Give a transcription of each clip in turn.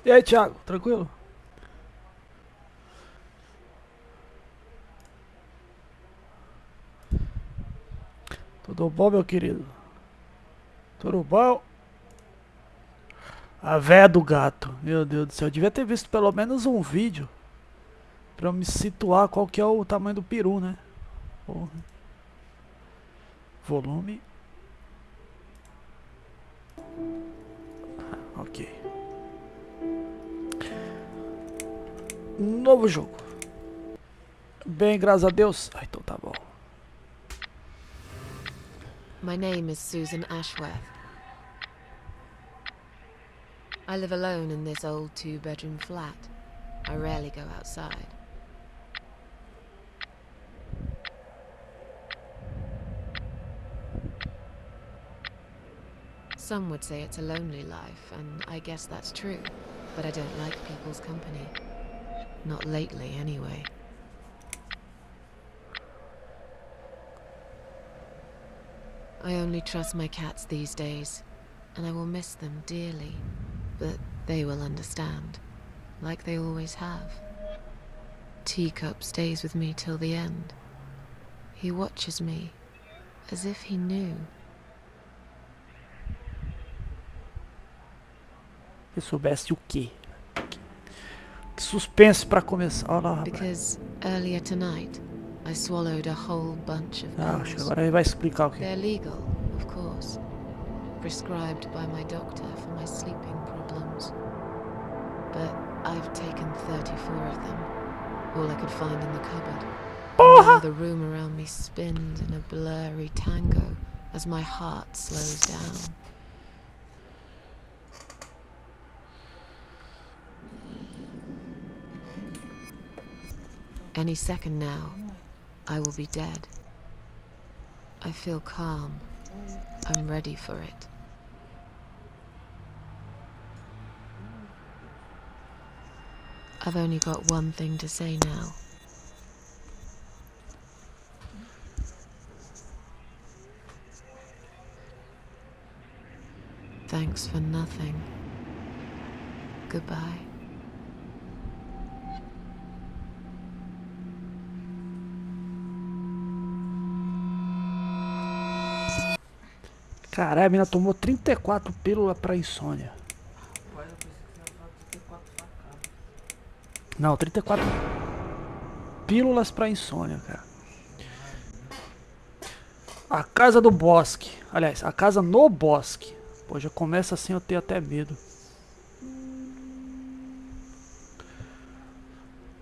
E aí, Thiago, tranquilo? Tudo bom, meu querido? Tudo bom? A véia do gato. Meu Deus do céu, eu devia ter visto pelo menos um vídeo pra eu me situar qual que é o tamanho do peru, né? Porra. Volume. Ok. Novo jogo. Bem, graças a Deus. Ah, então tá bom. My name is Susan Ashworth. I live alone in this old two-bedroom flat. I rarely go outside. Some would say it's a lonely life, and I guess that's true. But I don't like people's company. Not lately, anyway. I only trust my cats these days, and I will miss them dearly. But they will understand, like they always have. Teacup stays with me till the end. He watches me, as if he knew. Se soubesse o quê? Que suspense pra começar. Olha lá, rapaz. Because earlier tonight, I swallowed a whole bunch of Ah, acho que pills. agora ele vai explicar o que. They're legal, of course. Prescribed by my doctor for my sleeping problems. But I've taken 34 of them. All I could find in the cupboard. And now the room around me spins in a blurry tango as my heart slows down. Any second now, I will be dead. I feel calm. I'm ready for it. I've only got one thing to say now. Thanks for nothing. Goodbye. Caralho, a mina tomou 34 pílulas pra insônia. Não, 34 pílulas pra insônia, cara. A casa do bosque. Aliás, a casa no bosque. Pô, já começa assim, eu tenho até medo.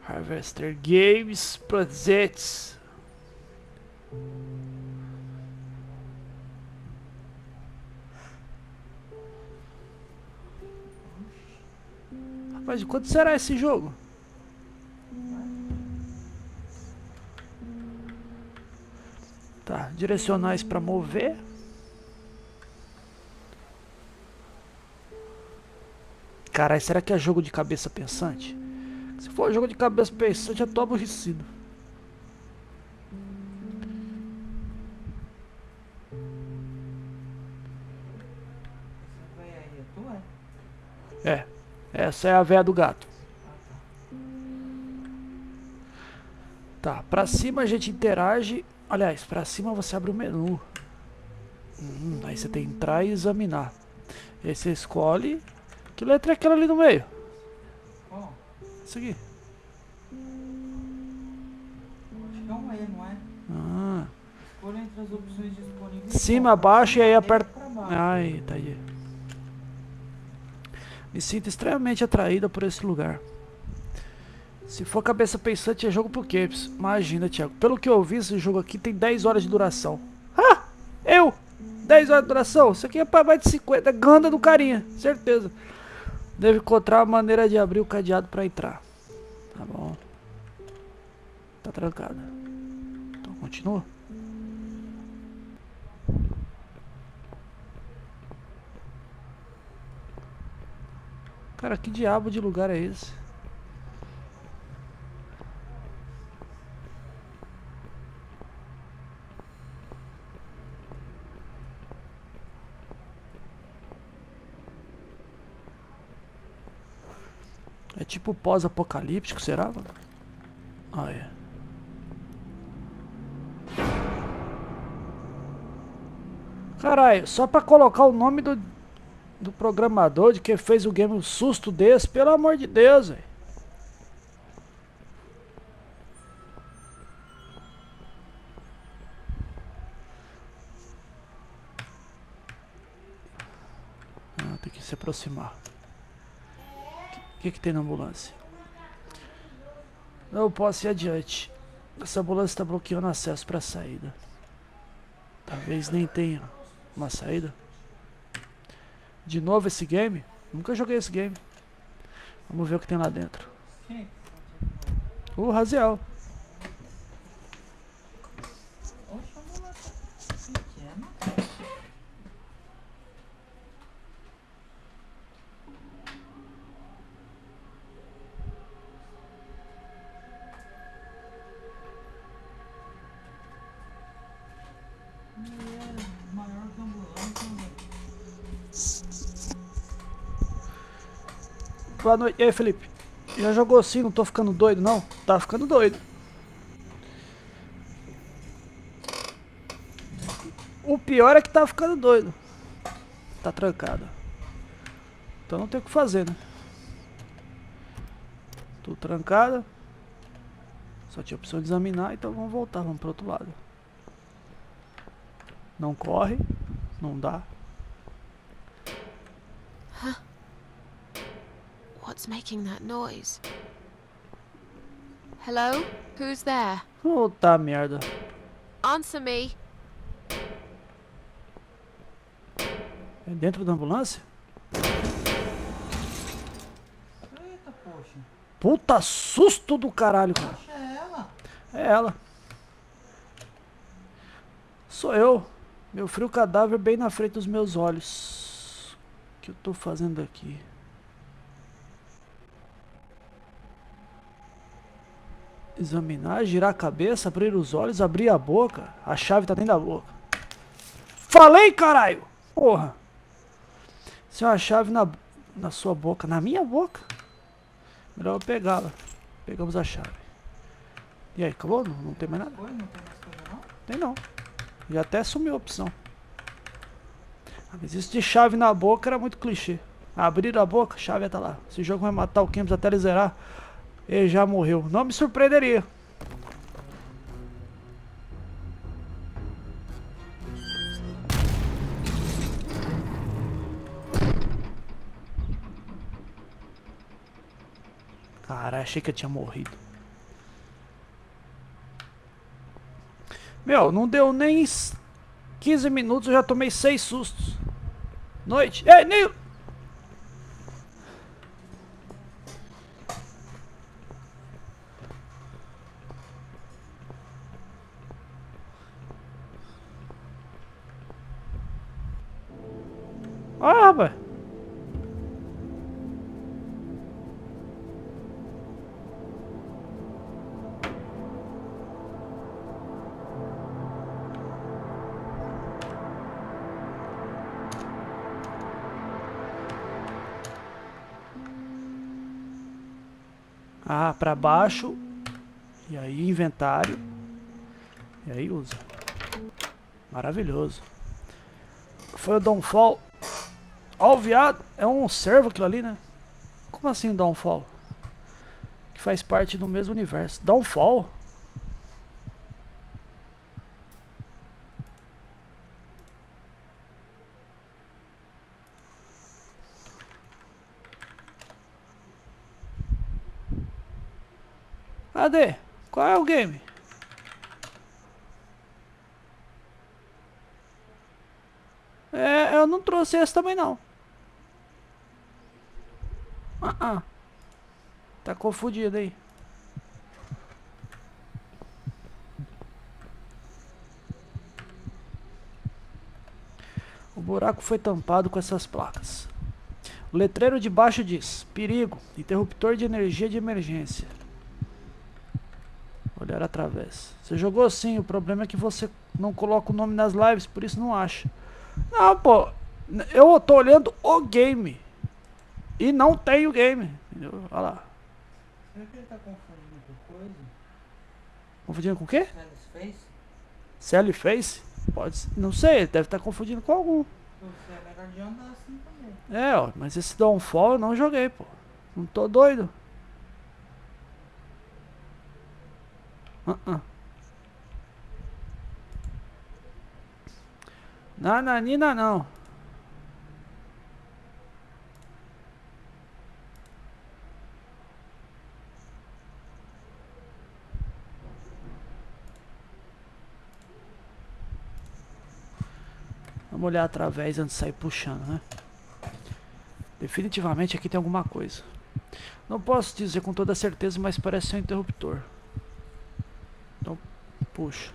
Harvester Games Presets. Rapaz, de quanto será esse jogo? Tá, direcionais pra mover. Caralho, será que é jogo de cabeça pensante? Se for jogo de cabeça pensante, eu tô aborrecido. É, essa é a véia do gato. Tá, pra cima a gente interage. Aliás, pra cima você abre o menu. Aí você tem que entrar e examinar. E aí você escolhe. Que letra é aquela ali no meio? Isso aqui. Acho que é um E, não é? Ah. Escolha entre as opções disponíveis. Cima, abaixo e aí aperta. Baixo. Ai, tá aí. Me sinto extremamente atraída por esse lugar. Se for cabeça pensante, é jogo pro quê? Imagina, Thiago. Pelo que eu vi, esse jogo aqui tem 10 horas de duração. Ah! Eu! 10 horas de duração? Isso aqui é pra mais de 50. É ganda do carinha, certeza. Deve encontrar a maneira de abrir o cadeado pra entrar. Tá bom. Tá trancada. Então continua. Cara, que diabo de lugar é esse? É tipo pós-apocalíptico, será, mano? Ah, é. Caralho, só pra colocar o nome do programador de que fez o game um susto desse, pelo amor de Deus, velho. Ah, tem que se aproximar. O que tem na ambulância? Não posso ir adiante. Essa ambulância está bloqueando acesso para a saída. Talvez nem tenha uma saída. De novo esse game? Nunca joguei esse game. Vamos ver o que tem lá dentro. O Raziel. Maior que ambulância, velho. Boa noite. E aí, Felipe? Já jogou assim? Não tô ficando doido, não? Tá ficando doido. O pior é que tá ficando doido. Tá trancado. Então não tem o que fazer, né? Tô trancada. Só tinha a opção de examinar, então vamos voltar, vamos pro outro lado. Não corre, não dá. What's making that noise? Hello? Who's there? Puta merda. Answer me. É dentro da ambulância? Eita, poxa. Puta susto do caralho, cara. Poxa, é ela. É ela. Sou eu. Meu frio cadáver bem na frente dos meus olhos. O que eu tô fazendo aqui? Examinar, girar a cabeça, abrir os olhos, abrir a boca. A chave tá dentro da boca. Falei, caralho! Porra. Se é uma chave na sua boca, na minha boca, melhor eu pegá-la. Pegamos a chave. E aí, acabou? Não tem mais nada? Foi? Não tem mais coisa, não? Tem não. Já até sumiu a opção. Mas isso de chave na boca era muito clichê. Abrir a boca, chave ia tá lá. Esse jogo vai matar o Campos até ele zerar. Ele já morreu. Não me surpreenderia. Cara, achei que eu tinha morrido. Meu, não deu nem 15 minutos, eu já tomei 6 sustos. Noite. Ei, Nil! Ah, rapaz. Ah, pra baixo. E aí, inventário. E aí, usa. Maravilhoso. Foi o Downfall. Ó, o viado. É um servo aquilo ali, né? Como assim Downfall? Que faz parte do mesmo universo. Downfall? Cadê? Qual é o game? É, eu não trouxe esse também não. Tá confundido aí. O buraco foi tampado com essas placas. O letreiro de baixo diz: perigo, interruptor de energia de emergência. Olhar através. Você jogou sim, o problema é que você não coloca o nome nas lives, por isso não acha. Não, pô, eu tô olhando o game. E não tem o game. Entendeu? Olha lá. Será que ele tá confundindo com coisa? Confundindo com o quê? Alice Face? Sally Face? Pode ser. Não sei, ele deve estar confundindo com algum. Você é melhor de andar assim também. É, ó, mas esse Downfall eu não joguei, pô. Não tô doido. Nananina não. Vamos olhar através antes de sair puxando, né? Definitivamente aqui tem alguma coisa. Não posso dizer com toda certeza, mas parece ser um interruptor. Então, puxa.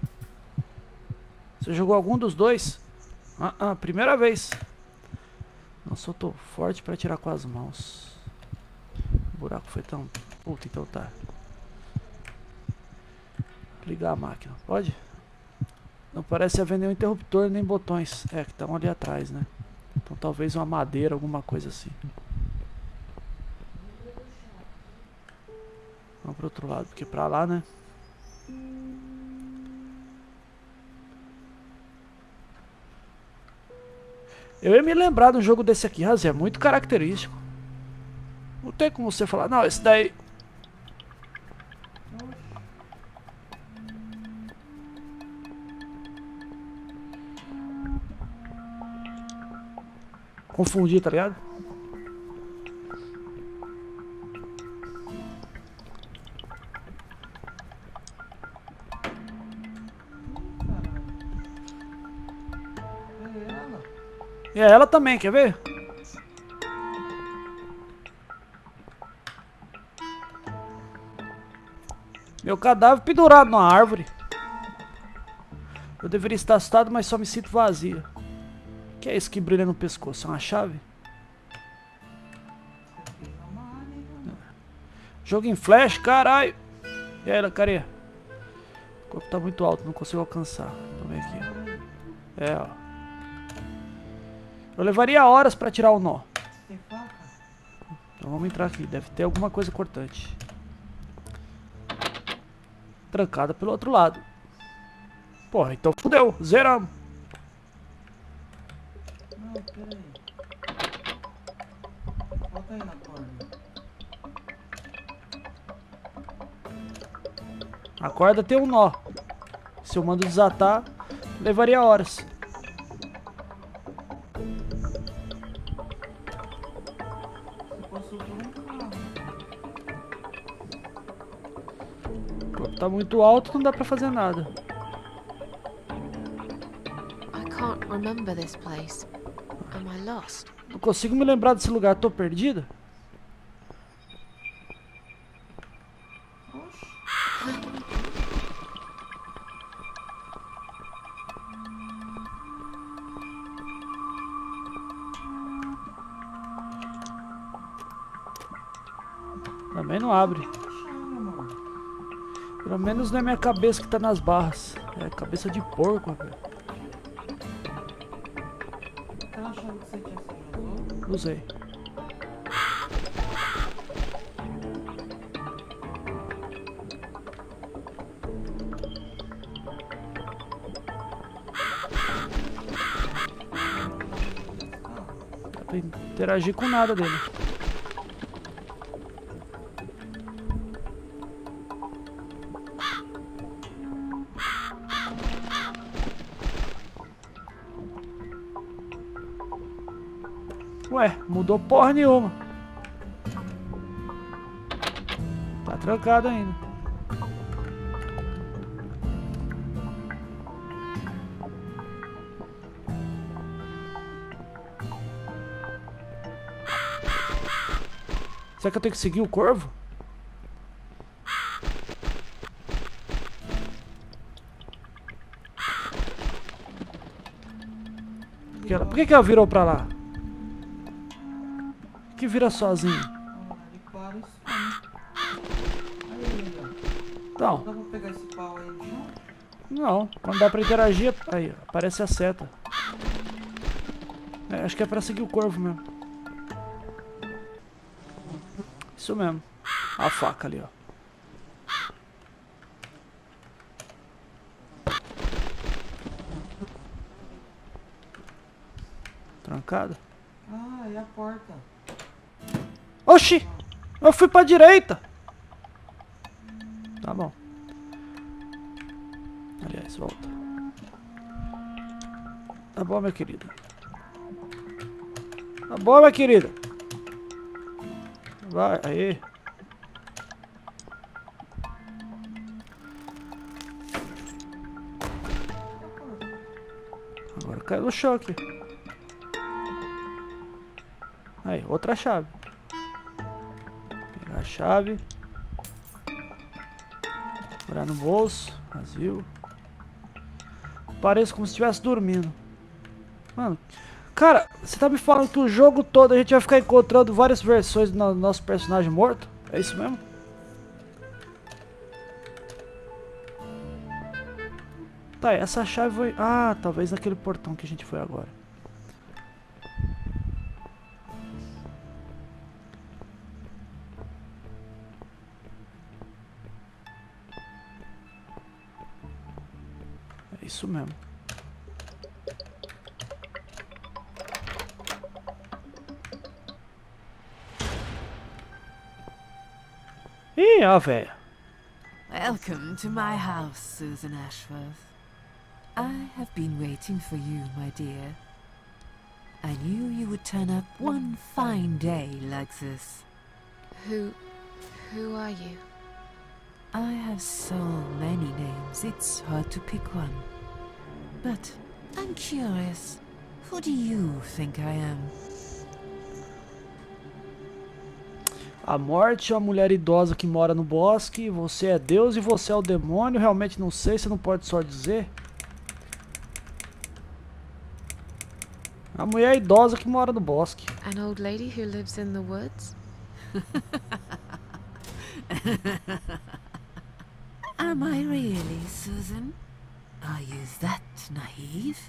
Você jogou algum dos dois? Primeira vez. Nossa, eu tô forte pra tirar com as mãos. O buraco foi tão... Puta, então tá. Ligar a máquina, pode? Não parece haver nenhum interruptor nem botões. É, que estão ali atrás, né? Então talvez uma madeira, alguma coisa assim. Vamos pro outro lado, porque pra lá, né? Eu ia me lembrar de um jogo desse aqui, Razi, é muito característico. Não tem como você falar, não, esse daí... Confundi, tá ligado? É ela? E é ela também, quer ver? Meu cadáver pendurado numa árvore. Eu deveria estar assustado, mas só me sinto vazia. O que é isso que brilha no pescoço? É uma chave? Jogo em flash, caralho. E aí, carinha? O corpo tá muito alto, não consigo alcançar. Vamos ver aqui. É, ó. Eu levaria horas pra tirar o nó. Tem faca? Então vamos entrar aqui. Deve ter alguma coisa cortante. Trancada pelo outro lado. Porra, então fudeu. Zeramos. Não, peraí. Volta aí na corda. A corda tem um nó. Se eu mando desatar, levaria horas. Você passou por um carro. O corpo tá muito alto, não dá pra fazer nada. I can't remember this place. Am I lost? Não consigo me lembrar desse lugar. Tô perdida? Também não abre. Pelo menos não é minha cabeça que tá nas barras. É cabeça de porco, velho. Aquela chave que você tinha, você usou? Usei. Dá pra interagir com nada dele. Ué, mudou porra nenhuma. Tá trancado ainda. Será que eu tenho que seguir o corvo? Por que ela virou pra lá? Que vira sozinho. Ele para e some. Aí, ó. Então, Dá pra pegar esse pau aí no chão? não. Quando dá pra interagir, aí, aparece a seta. É, acho que é pra seguir o corvo mesmo. Isso mesmo. A faca ali, ó. Trancada. Ah, e a porta? Oxi! Eu fui pra direita! Tá bom. Aliás, volta. Tá bom, minha querida. Tá bom, minha querida. Vai, aí. Agora caiu no chão aqui. Aí, outra chave. Pegar a chave. Olhar no bolso. Vazio. Parece como se estivesse dormindo. Mano, cara, você tá me falando que o jogo todo a gente vai ficar encontrando várias versões do nosso personagem morto? É isso mesmo? Tá, essa chave foi... Ah, talvez naquele portão que a gente foi agora. É isso mesmo. Ih, ó, velho. Welcome to my house, Susan Ashworth. I have been waiting for you, my dear. I knew you would turn up one fine day like this. Who are you? I have so many names, it's hard to pick one. But I'm curious, who do you think I am? A morte é uma mulher idosa que mora no bosque. Você é Deus e você é o demônio. Realmente não sei, você não pode só dizer. A mulher idosa que mora no bosque. An old lady who lives in the woods? Am I really, Susan? Are you that naive?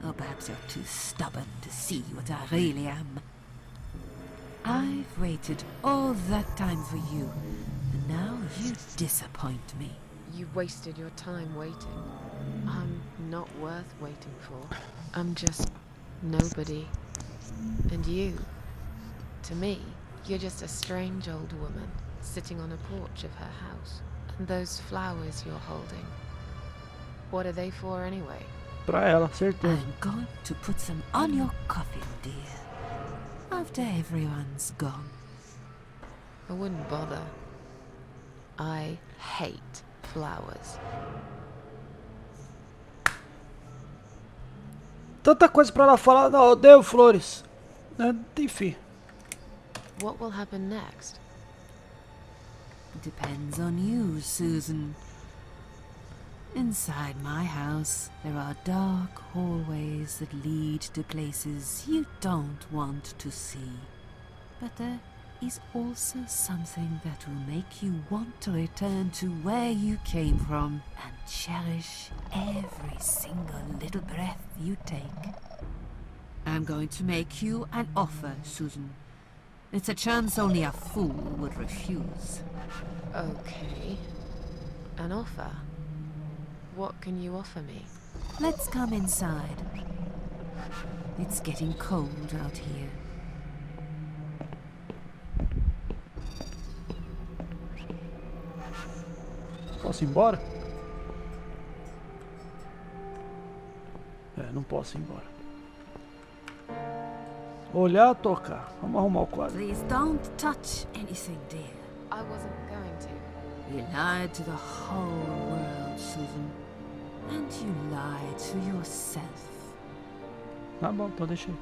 Or perhaps you're too stubborn to see what I really am. I've waited all that time for you, and now you disappoint me. You wasted your time waiting. I'm not worth waiting for. I'm just nobody. And you, to me, you're just a strange old woman sitting on a porch of her house. And those flowers you're holding, what are they for anyway? Pra ela, certeza. I'm going to put them on your coffin, dear. After everyone's gone. I wouldn't bother. I hate flowers. Tanta coisa pra ela falar. Não, eu odeio flores. Enfim. What will happen next? Depends on you, Susan. Inside my house, there are dark hallways that lead to places you don't want to see. But there is also something that will make you want to return to where you came from and cherish every single little breath you take. I'm going to make you an offer, Susan. It's a chance only a fool would refuse. Okay. An offer? What can you offer me? Let's come inside. It's getting cold out here. Posso ir embora? É, não posso ir embora. Olhar, tocar. Vamos arrumar o quadro. Please don't touch anything, dear. I wasn't going to. You lied to the whole world, Susan. And you lied to yourself. Tá bom, então deixa aí.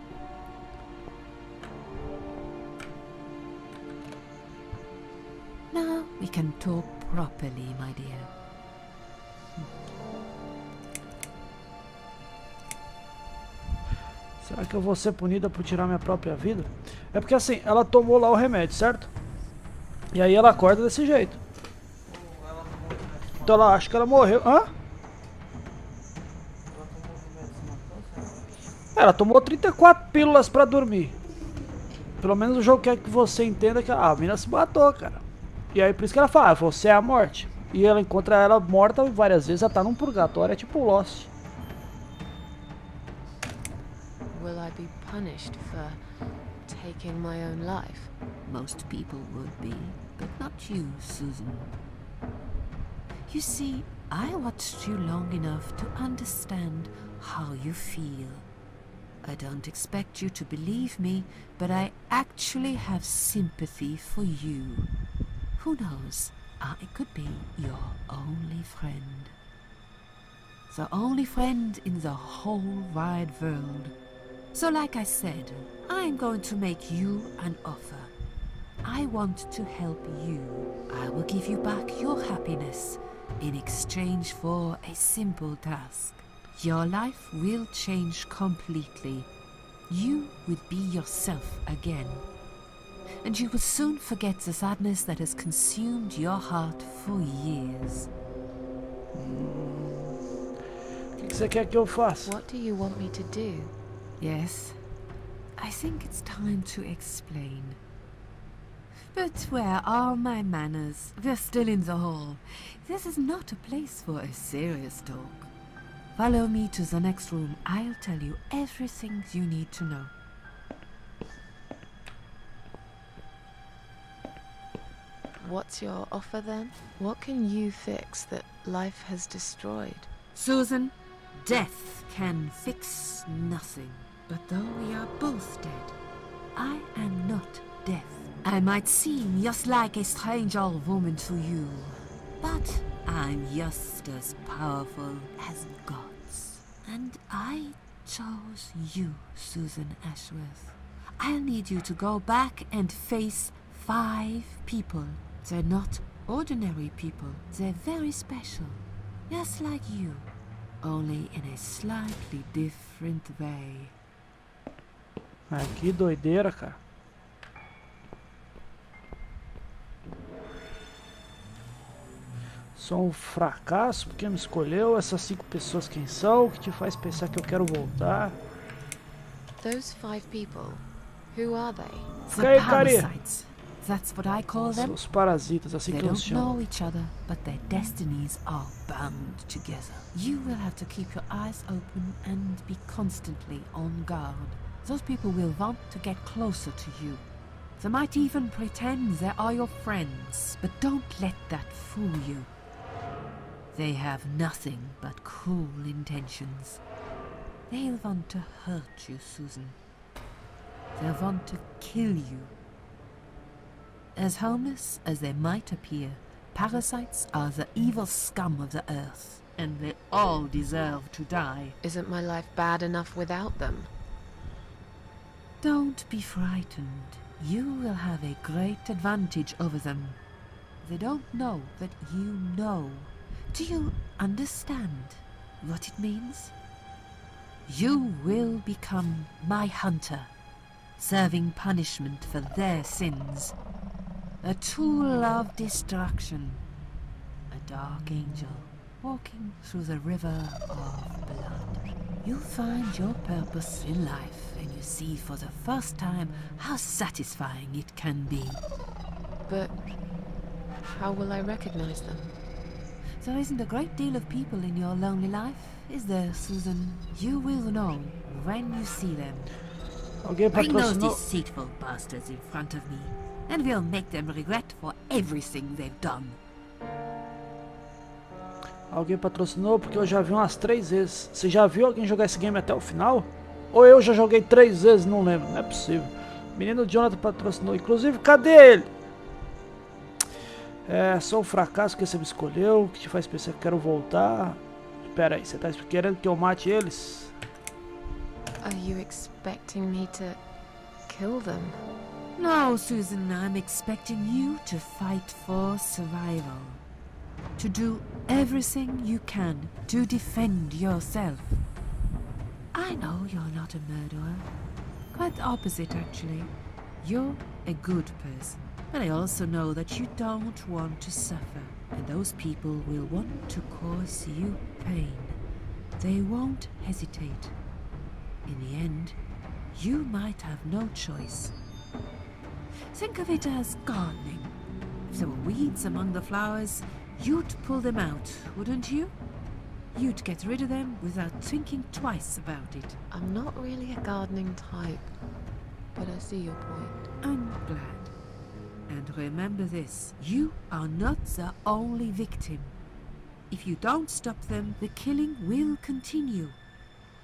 Now we can talk properly, my dear. Será que eu vou ser punida por tirar minha própria vida? É porque assim, ela tomou lá o remédio, certo? E aí ela acorda desse jeito. Então ela acha que ela morreu. Hã? Ela tomou 34 pílulas pra dormir. Pelo menos o jogo quer que você entenda que a mina se matou, cara. E aí por isso que ela fala, você é a morte. E ela encontra ela morta várias vezes, ela tá num purgatório, é tipo Lost. Will I be punished for taking my own life? Most people would be, but not you, Susan. You see, I watched you long enough to understand how you feel. I don't expect you to believe me, but I actually have sympathy for you. Who knows? I could be your only friend. The only friend in the whole wide world. So like I said, I'm going to make you an offer. I want to help you. I will give you back your happiness in exchange for a simple task. Your life will change completely. You will be yourself again. And you will soon forget the sadness that has consumed your heart for years. O que você quer que eu faça? What do you want me to do? Yes, I think it's time to explain. But where are my manners? We're still in the hall. This is not a place for a serious talk. Follow me to the next room. I'll tell you everything you need to know. What's your offer then? What can you fix that life has destroyed? Susan, death can fix nothing. But though we are both dead, I am not death. I might seem just like a strange old woman to you, but I'm just as powerful as gods. And I chose you, Susan Ashworth. I'll need you to go back and face 5 people. They're not ordinary people. They're very special. Just like you, only in a slightly different way. Ah, que doideira, cara. Sou um fracasso porque me escolheu. Essas 5 pessoas quem são? O que te faz pensar que eu quero voltar? Those 5 people, who are they? The parasites. That's what I call São them. os parasitas, assim They que eu os don't chamo. know each other, but their destinies are bound together. You will have to keep your eyes open and be constantly on guard. Those people will want to get closer to you. They might even pretend they are your friends, but don't let that fool you. They have nothing but cruel intentions. They'll want to hurt you, Susan. They'll want to kill you. As harmless as they might appear, parasites are the evil scum of the earth, and they all deserve to die. Isn't my life bad enough without them? Don't be frightened. You will have a great advantage over them. They don't know that you know. Do you understand what it means? You will become my hunter, serving punishment for their sins. A tool of destruction. A dark angel walking through the river of blood. You find your purpose in life and you see for the first time how satisfying it can be. But how will I recognize them? There isn't a great deal of people in your lonely life, is there, Susan? You will know when you see them. Alguém Bring those patrocinou? deceitful bastards in front of me, and we'll make them regret for everything they've done. Alguém patrocinou? Porque eu já vi umas 3 vezes. Você já viu alguém jogar esse game até o final? Ou eu já joguei 3 vezes, não lembro. Não é possível. Menino Jonathan patrocinou. Inclusive, cadê ele? É, sou um fracasso que você me escolheu. O que te faz pensar que eu quero voltar? Espera aí, você tá querendo que eu mate eles? Are you expecting me to kill them? No, Susan, I'm expecting you to fight for survival. To do everything you can to defend yourself. I know you're not a murderer. Quite the opposite, actually. You're a good person. But I also know that you don't want to suffer. And those people will want to cause you pain. They won't hesitate. In the end, you might have no choice. Think of it as gardening. If there were weeds among the flowers, you'd pull them out, wouldn't you? You'd get rid of them without thinking twice about it. I'm not really a gardening type, but I see your point. I'm glad. And remember this, you are not the only victim. If you don't stop them, the killing will continue.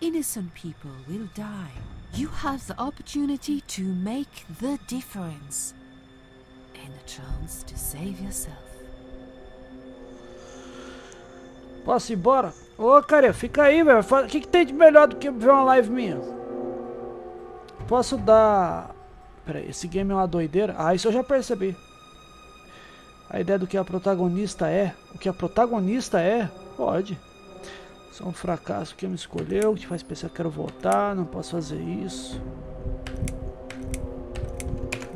Innocent people will die. You have the opportunity to make the difference. And a chance to save yourself. Posso ir embora? Ô, cara, fica aí, velho. O que tem de melhor do que ver uma live minha? Posso dar... Pera aí, esse game é uma doideira? Ah, isso eu já percebi. A ideia do que a protagonista é. O que a protagonista é, pode. Só um fracasso que me escolheu, que te faz pensar que quero voltar, não posso fazer isso.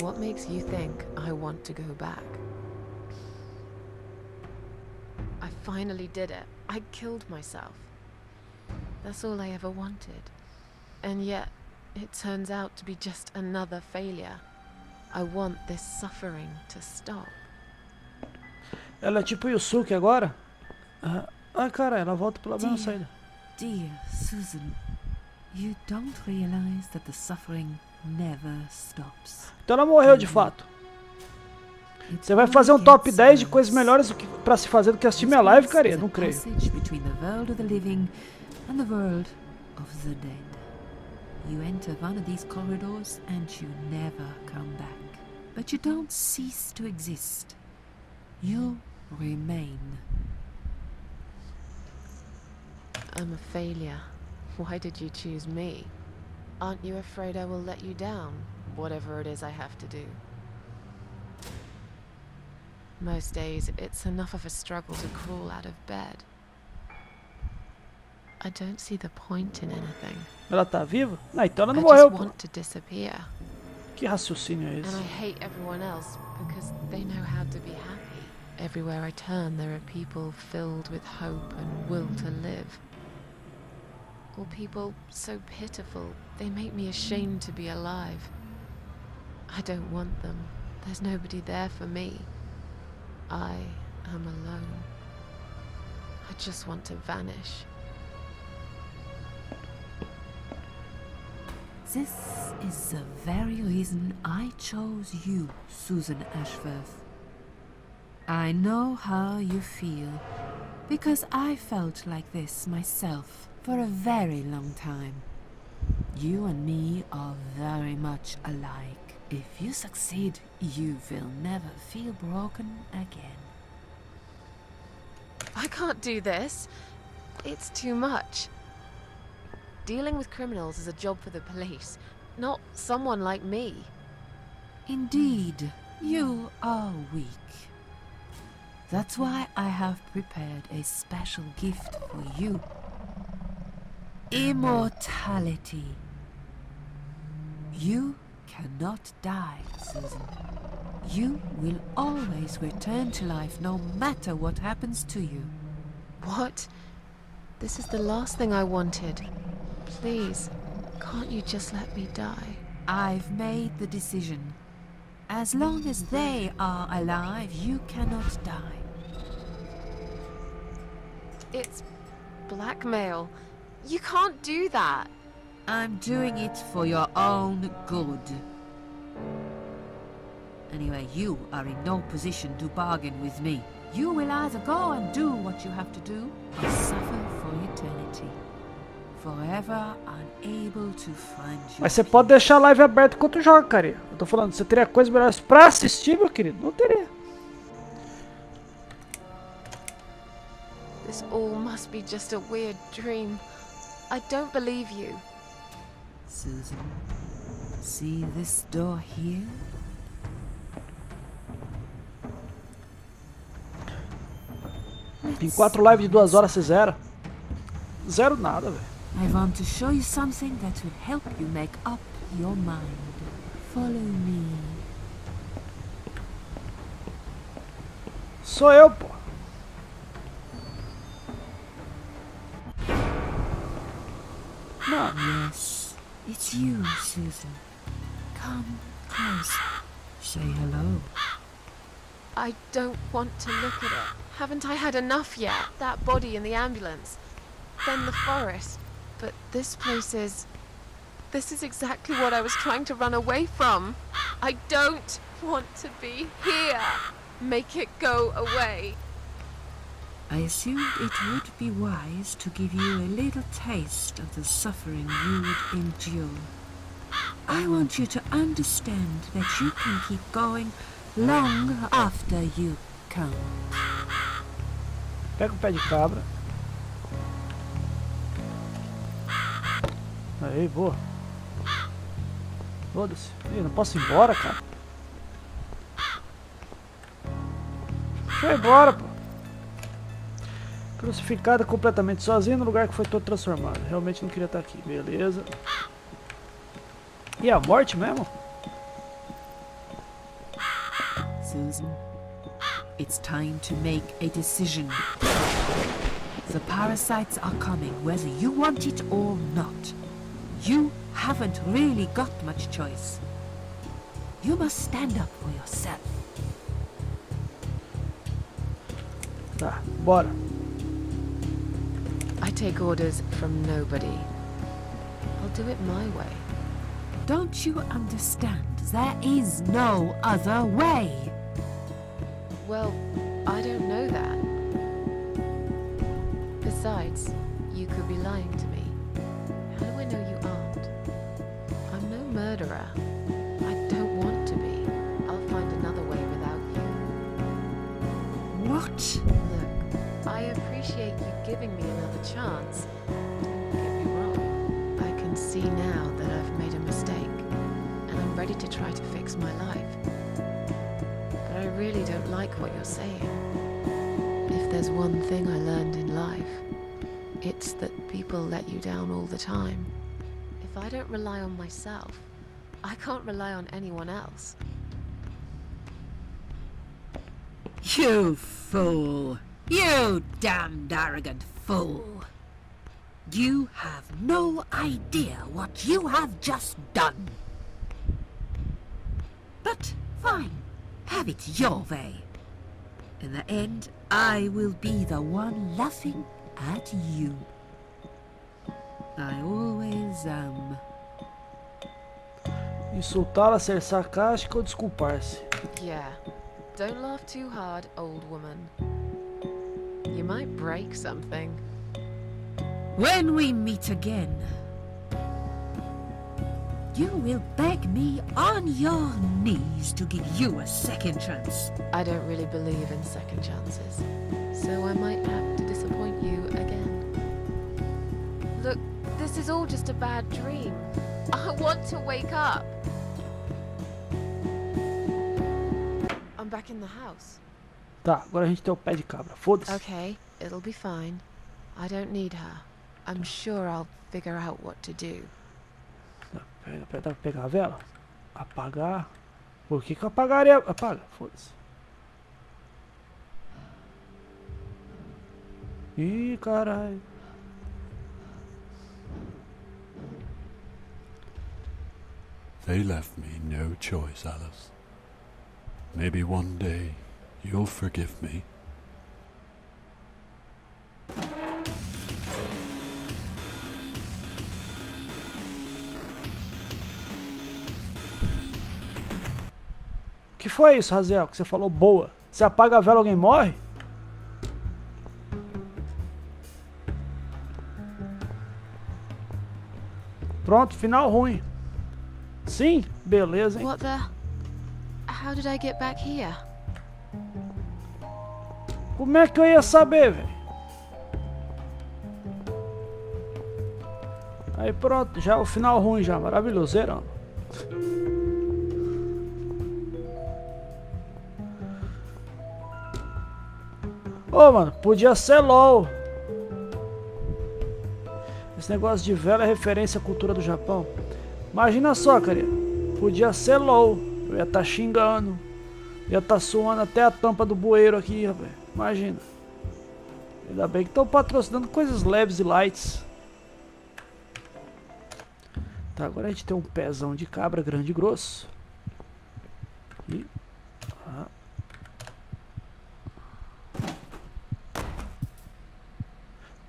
What makes you think I want to go back? I finally did it. I killed myself. That's all I ever wanted. And yet, it turns out to be just another failure. I want this suffering to stop. Ela é tipo Yusuke agora? Ah, cara, ela volta pela mesma saída. Dear Susan, you don't realize that the suffering never stops. Então ela morreu de fato. Você vai fazer um top 10 de coisas melhores pra se fazer do que assistir minha live, cara? Não creio. Between the world of the living and the world of the dead. You enter one of these corridors and you never come back. But you don't cease to exist. You remain. I'm a failure. Why did you choose me? Aren't you afraid I will let you down, whatever it is I have to do? Most days, it's enough of a struggle to crawl out of bed. I don't see the point in anything. Ela tá viva? Ah, então ela não I morreu. just want to disappear. Que raciocínio é And esse? I hate everyone else because they know how to be happy. Everywhere I turn, there are people filled with hope and will to live. Or people so pitiful, they make me ashamed to be alive. I don't want them. There's nobody there for me. I am alone. I just want to vanish. This is the very reason I chose you, Susan Ashworth. I know how you feel, because I felt like this myself for a very long time. You and me are very much alike. If you succeed, you will never feel broken again. I can't do this. It's too much. Dealing with criminals is a job for the police, not someone like me. Indeed, you are weak. That's why I have prepared a special gift for you. Immortality. You cannot die, Susan. You will always return to life no matter what happens to you. What? This is the last thing I wanted. Please, can't you just let me die? I've made the decision. As long as they are alive, you cannot die. It's blackmail. You can't do that. I'm doing it for your own good. Anyway, you are in no position to bargain with me. You will either go and do what you have to do, or suffer for eternity. Forever unable to find you. Mas você pode deixar a live aberta enquanto joga, cara. Eu tô falando, você teria coisas melhores pra assistir, meu querido? Não teria. This all must be just a weird dream. I don't believe you. Susan, see this door here? Tem 4 lives de 2 horas, você zera. Zero nada, velho. I want to show you something that will help you make up your mind. Follow me. Sou eu, pô. Não. Yes, it's you, Susan. Come closer. say hello. I don't want to look at it. Haven't I had enough yet? That body in the ambulance. Then the forest. But this place is... This is exactly what I was trying to run away from. I don't want to be here. Make it go away. I assumed it would be wise to give you a little taste of the suffering you would endure. I want you to understand that you can keep going long after you come. Pega o pé de cabra. Aí, boa. Foda-se. Ih, não posso ir embora, cara. Deixa eu ir embora, pô. Crucificada completamente sozinha no lugar que foi todo transformado. Realmente não queria estar aqui. Beleza. E a morte mesmo? Susan, it's time to make a decision. The parasites are coming, whether you want it or not. You haven't really got much choice. You must stand up for yourself. Tá, bora. I take orders from nobody. I'll do it my way. Don't you understand? There is no other way. Well, I don't know that. Besides, you could be lying to me. How do I know you aren't? I'm no murderer. I don't want to be. I'll find another way without you. What? Look, I appreciate you giving me another chance. Don't get me wrong. I can see now that I've made a mistake, and I'm ready to try to fix my life. But I really don't like what you're saying. If there's one thing I learned in life, it's that people let you down all the time. If I don't rely on myself, I can't rely on anyone else. You fool! You damned arrogant fool! You have no idea what you have just done. But fine, have it your way. In the end, I will be the one laughing at you. I always am. Insultá-la, ser sarcástica ou desculpar-se? Yeah. Don't laugh too hard, old woman. You might break something. When we meet again, you will beg me on your knees to give you a second chance. I don't really believe in second chances, so I might have to disappoint you again. Look, this is all just a bad dream. I want to wake up. I'm back in the house. Tá, agora a gente tem o pé de cabra. Foda-se. Okay, it'll be fine. I don't need her. I'm sure I'll figure out what to do. Dá pra pegar a vela? Apagar? Por que que eu apagaria? Apaga, foda-se. Ih, caralho. They left me no choice, Alice. Maybe one day you'll forgive me. O que foi isso, Razel? Que você falou boa. Você apaga a vela, alguém morre? Pronto, final ruim. Sim? Beleza, hein? What the? How did I get back here? Como é que eu ia saber, velho? Aí pronto, já o final ruim já, maravilhoso, zerando. Ô, mano, podia ser LOL. Esse negócio de vela é referência à cultura do Japão. Imagina só, cara. Podia ser LOL. Eu ia estar xingando. Ia estar suando até a tampa do bueiro aqui, rapaz. Imagina. Ainda bem que estão patrocinando coisas leves e lights. Tá, agora a gente tem um pezão de cabra grande e grosso. E... Ah.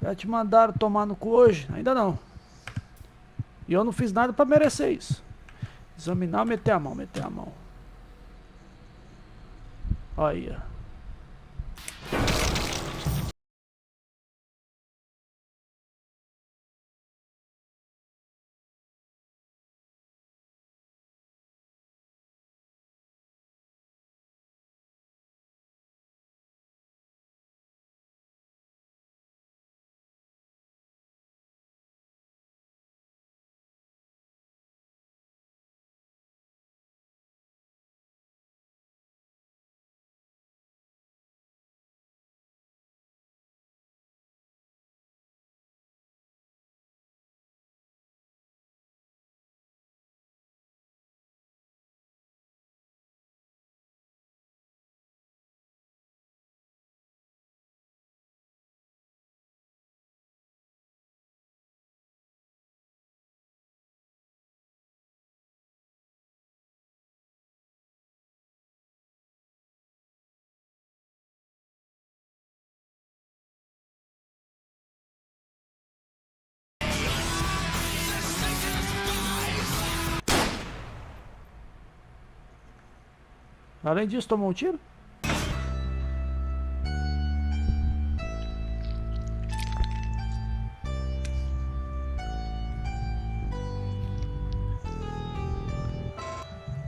Já te mandaram tomar no cu hoje? Ainda não. E eu não fiz nada pra merecer isso. Examinar, meter a mão, meter a mão. Olha. Além disso, tomou um tiro?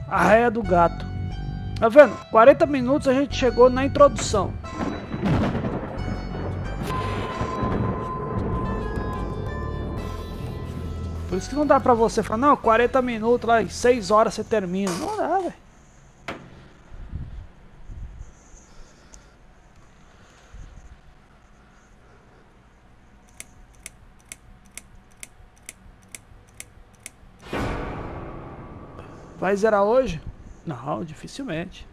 A raia do gato. Tá vendo? 40 minutos a gente chegou na introdução. Por isso que não dá pra você falar, não, 40 minutos lá, em 6 horas você termina. Não dá, velho. Vai zerar hoje? Não, dificilmente.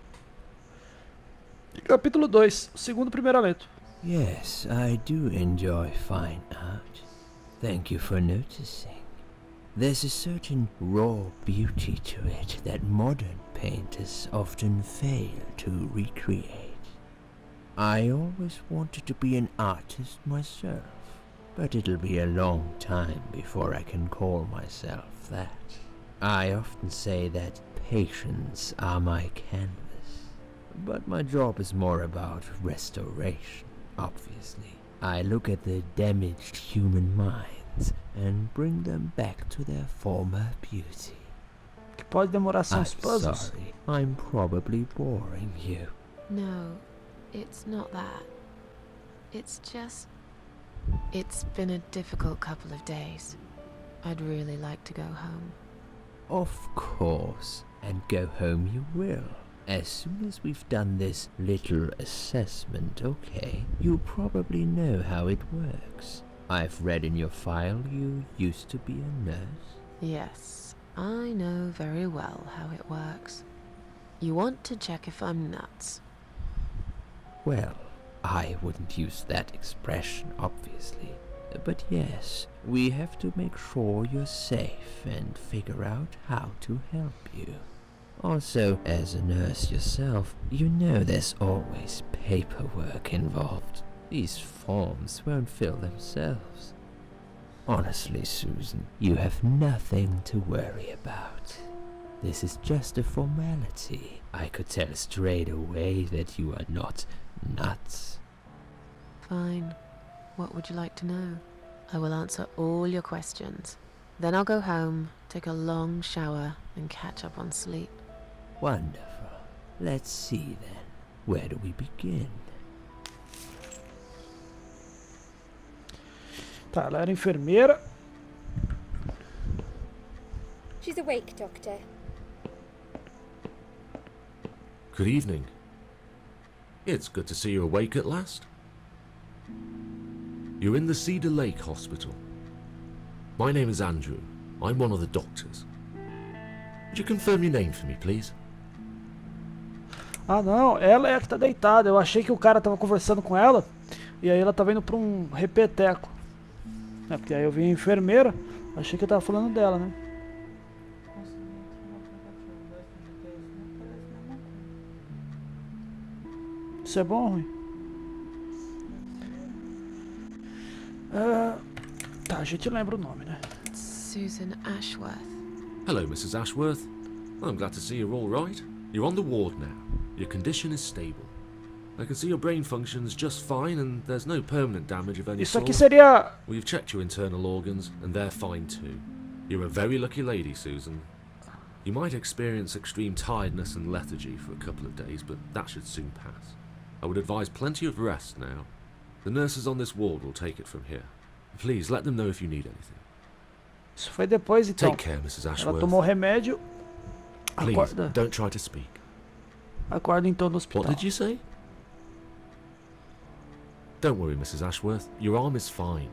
Capítulo 2, o segundo primeiramente. Yes, I do enjoy fine art. Thank you for noticing. There's a certain raw beauty to it that modern painters often fail to recreate. I always wanted to be an artist myself, but it'll be a long time before I can call myself that. I often say that patients are my canvas, but my job is more about restoration, obviously. I look at the damaged human minds and bring them back to their former beauty. Que pode demorar são I'm os puzzles. sorry, I'm probably boring you. No, it's not that. It's just... It's been a difficult couple of days. I'd really like to go home. Of course, and go home you will. As soon as we've done this little assessment, okay? You probably know how it works. I've read in your file you used to be a nurse. Yes, I know very well how it works. You want to check if I'm nuts. Well, I wouldn't use that expression, obviously. But yes, we have to make sure you're safe and figure out how to help you. Also, as a nurse yourself, you know there's always paperwork involved. These forms won't fill themselves. Honestly, Susan, you have nothing to worry about. This is just a formality. I could tell straight away that you are not nuts. Fine. What would you like to know? I will answer all your questions. Then I'll go home, take a long shower, and catch up on sleep. Wonderful. Let's see then. Where do we begin? Tá, ela era enfermeira. She's awake, Doctor. Good evening. It's good to see you awake at last. You're in the Cedar Lake Hospital. My name is Andrew. I'm one of the doctors. Would you confirm your name for me, please? Ah, não, ela é a que tá deitada. Eu achei que o cara tava conversando com ela e aí ela tava indo pra um repeteco. É, porque aí eu vi a enfermeira, achei que eu tava falando dela, né? Nossa, no aplicativo da FNTS não aparece a mesma coisa. Isso é bom ou ruim? Tá, a gente lembra o nome, né? Susan Ashworth. Hello, Mrs. Ashworth. Well, I'm glad to see you're all right. You're on the ward now. Your condition is stable. I can see your brain functions just fine and there's no permanent damage of any Isso aqui sort. seria... We've checked your internal organs and they're fine too. You're a very lucky lady, Susan. You might experience extreme tiredness and lethargy for a couple of days, but that should soon pass. I would advise plenty of rest now. The nurses on this ward will take it from here. Please, let them know if you need anything. Isso foi depois, então. Take care, Mrs. Ela Ashworth. tomou remédio. Please, Acorda. don't try to speak. Acorda então no hospital. What did you say? Don't worry, Mrs. Ashworth. Your arm is fine.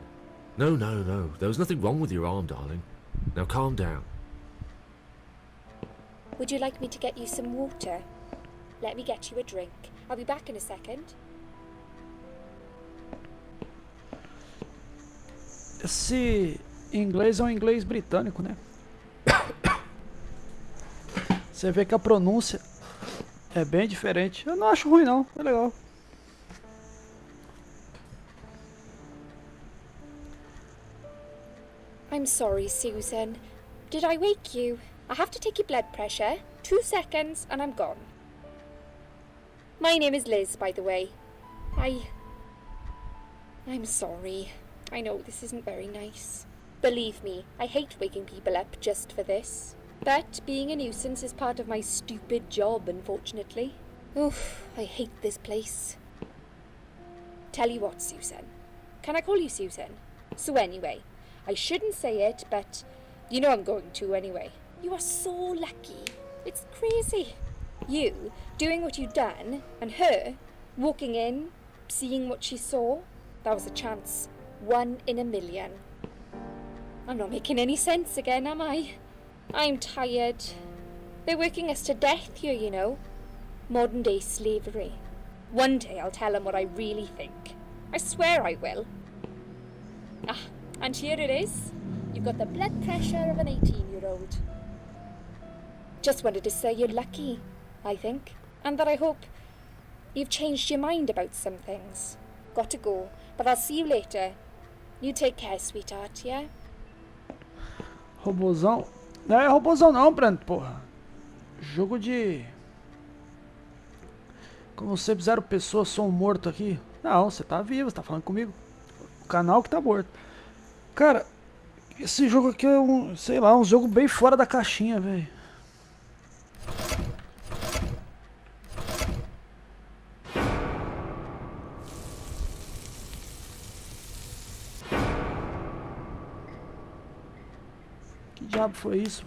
No. There was nothing wrong with your arm, darling. Now calm down. Would you like me to get you some water? Let me get you a drink. I'll be back in a second. Esse inglês é um inglês britânico, né? Você vê que a pronúncia é bem diferente. Eu não acho ruim não, é legal. I'm sorry, Susan. Did I wake you? I have to take your blood pressure. 2 seconds and I'm gone. My name is Liz, by the way. I'm sorry. I know this isn't very nice. Believe me, I hate waking people up just for this. But being a nuisance is part of my stupid job, unfortunately. Oof, I hate this place. Tell you what, Susan. Can I call you Susan? So anyway, I shouldn't say it, but you know I'm going to anyway. You are so lucky. It's crazy. You doing what you've done, and her walking in, seeing what she saw. That was a chance. 1 in a million. I'm not making any sense again, am I? I'm tired. They're working us to death here, you know. Modern day slavery. One day I'll tell them what I really think. I swear I will. Ah, and here it is. You've got the blood pressure of an 18-year-old. Just wanted to say you're lucky, I think. And that I hope you've changed your mind about some things. Got to go, but I'll see you later. You take care, sweetheart, yeah? Robozão? Não é robozão não, Brando, porra. Jogo de... Como você fizeram pessoa, sou um morto aqui. Não, você tá vivo, você tá falando comigo. O canal que tá morto. Cara, esse jogo aqui é um, sei lá, um jogo bem fora da caixinha, velho. Que diabo foi isso?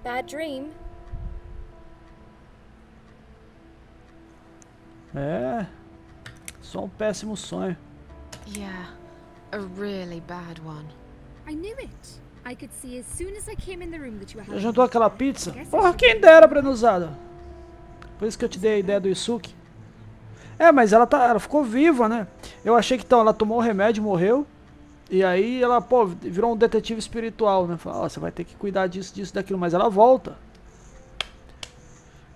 Bad dream? É, só um péssimo sonho. Yeah, a really bad one. I knew it. I could see as soon as I came in the room that you were Já having... jantou aquela pizza? Porra, quem dera, Brenuzada. Por isso que eu te dei a ideia do Isuki. É, mas ela ficou viva, né? Eu achei que então ela tomou o remédio, morreu. E aí ela, pô, virou um detetive espiritual, né? Falou, ó, você vai ter que cuidar disso, daquilo. Mas ela volta.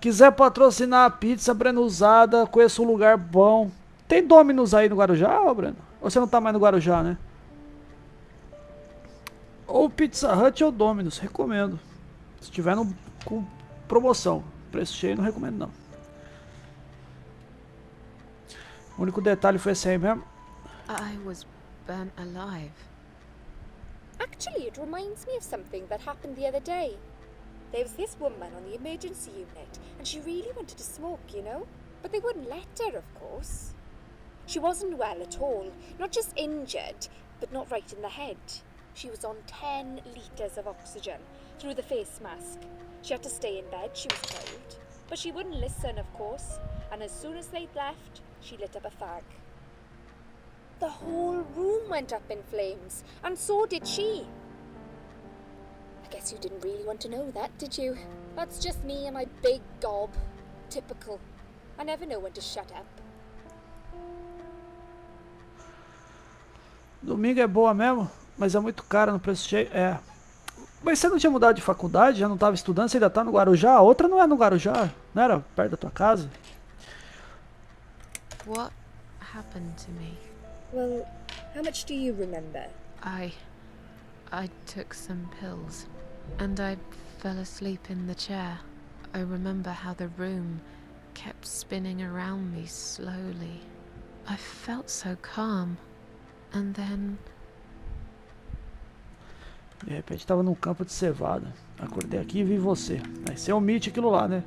Quiser patrocinar a pizza Brenuzada, conheço um lugar bom. Tem Domino's aí no Guarujá, ô Breno? Ou você não tá mais no Guarujá, né? Ou Pizza Hut ou Domino's, recomendo. Se tiver com promoção. Preço cheio, não recomendo não. O único detalhe foi esse aí mesmo. I was burnt alive. Actually, it reminds me of something that happened the other day. There was this woman on the emergency unit, and she really wanted to smoke, you know? But they wouldn't let her, of course. She wasn't well at all, not just injured, but not right in the head. She was on 10 litres of oxygen through the face mask. She had to stay in bed, she was told. But she wouldn't listen, of course, and as soon as they'd left, she lit up a fag. The whole room went up in flames, and so did she. I guess you didn't really want to know that, did you? That's just me and my big gob. Typical. I never know when to shut up. Domingo é boa mesmo, mas é muito cara no preço cheio. É. Mas você não tinha mudado de faculdade? Já não tava estudando? Você ainda tá no Guarujá? A outra não é no Guarujá? Não era perto da tua casa? What happened to me? Well, how much do you remember? I took some pills, and I fell asleep in the chair. I remember how the room kept spinning around me slowly. I felt so calm, and then... De repente tava num campo de cevada. Acordei aqui e vi você. Aí você omite aquilo lá, né?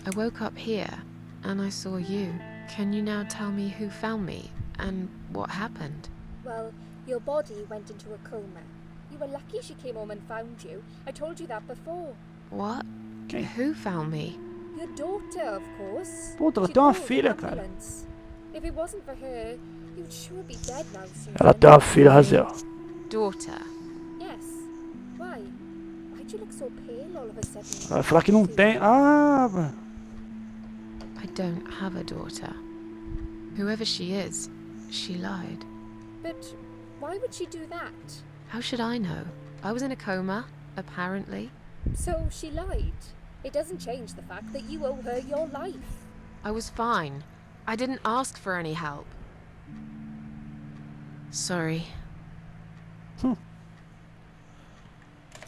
I woke up here, and I saw you. Can you now tell me who found me, and what happened? Well, your body went into a coma. You were lucky she came home and found you. I told you that before. What? Quem? Who found me? Your daughter, of course. Puta, ela She tem uma called filha, an cara. ambulance. If it wasn't for her, you'd sure be dead now, Susan. Ela tem uma filha, Razel. Daughter. Yes. Why? Why'd you look so pale all of a sudden? Vai falar que não tem. Ah, mano. I don't have a daughter. Whoever she is, she lied. But why would she do that? How should I know? I was in a coma, apparently. So she lied. It doesn't change the fact that you owe her your life. I was fine. I didn't ask for any help. Sorry.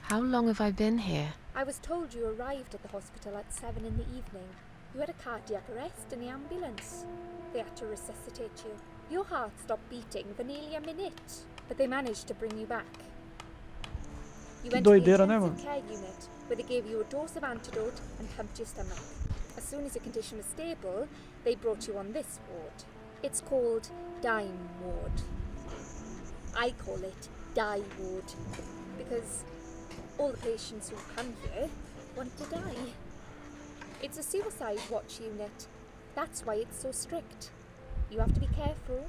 How long have I been here? I was told you arrived at the hospital at 7 in the evening. You had a cardiac arrest in the ambulance. They had to resuscitate you. Your heart stopped beating for nearly a minute, but they managed to bring you back. You went to the doideira, né, intensive mano? care unit, where they gave you a dose of antidote and pumped your stomach. As soon as your condition was stable, they brought you on this ward. It's called Dime Ward. I call it Die Ward, because all the patients who come here want to die. It's a suicide watch unit. That's why it's so strict. You have to be careful.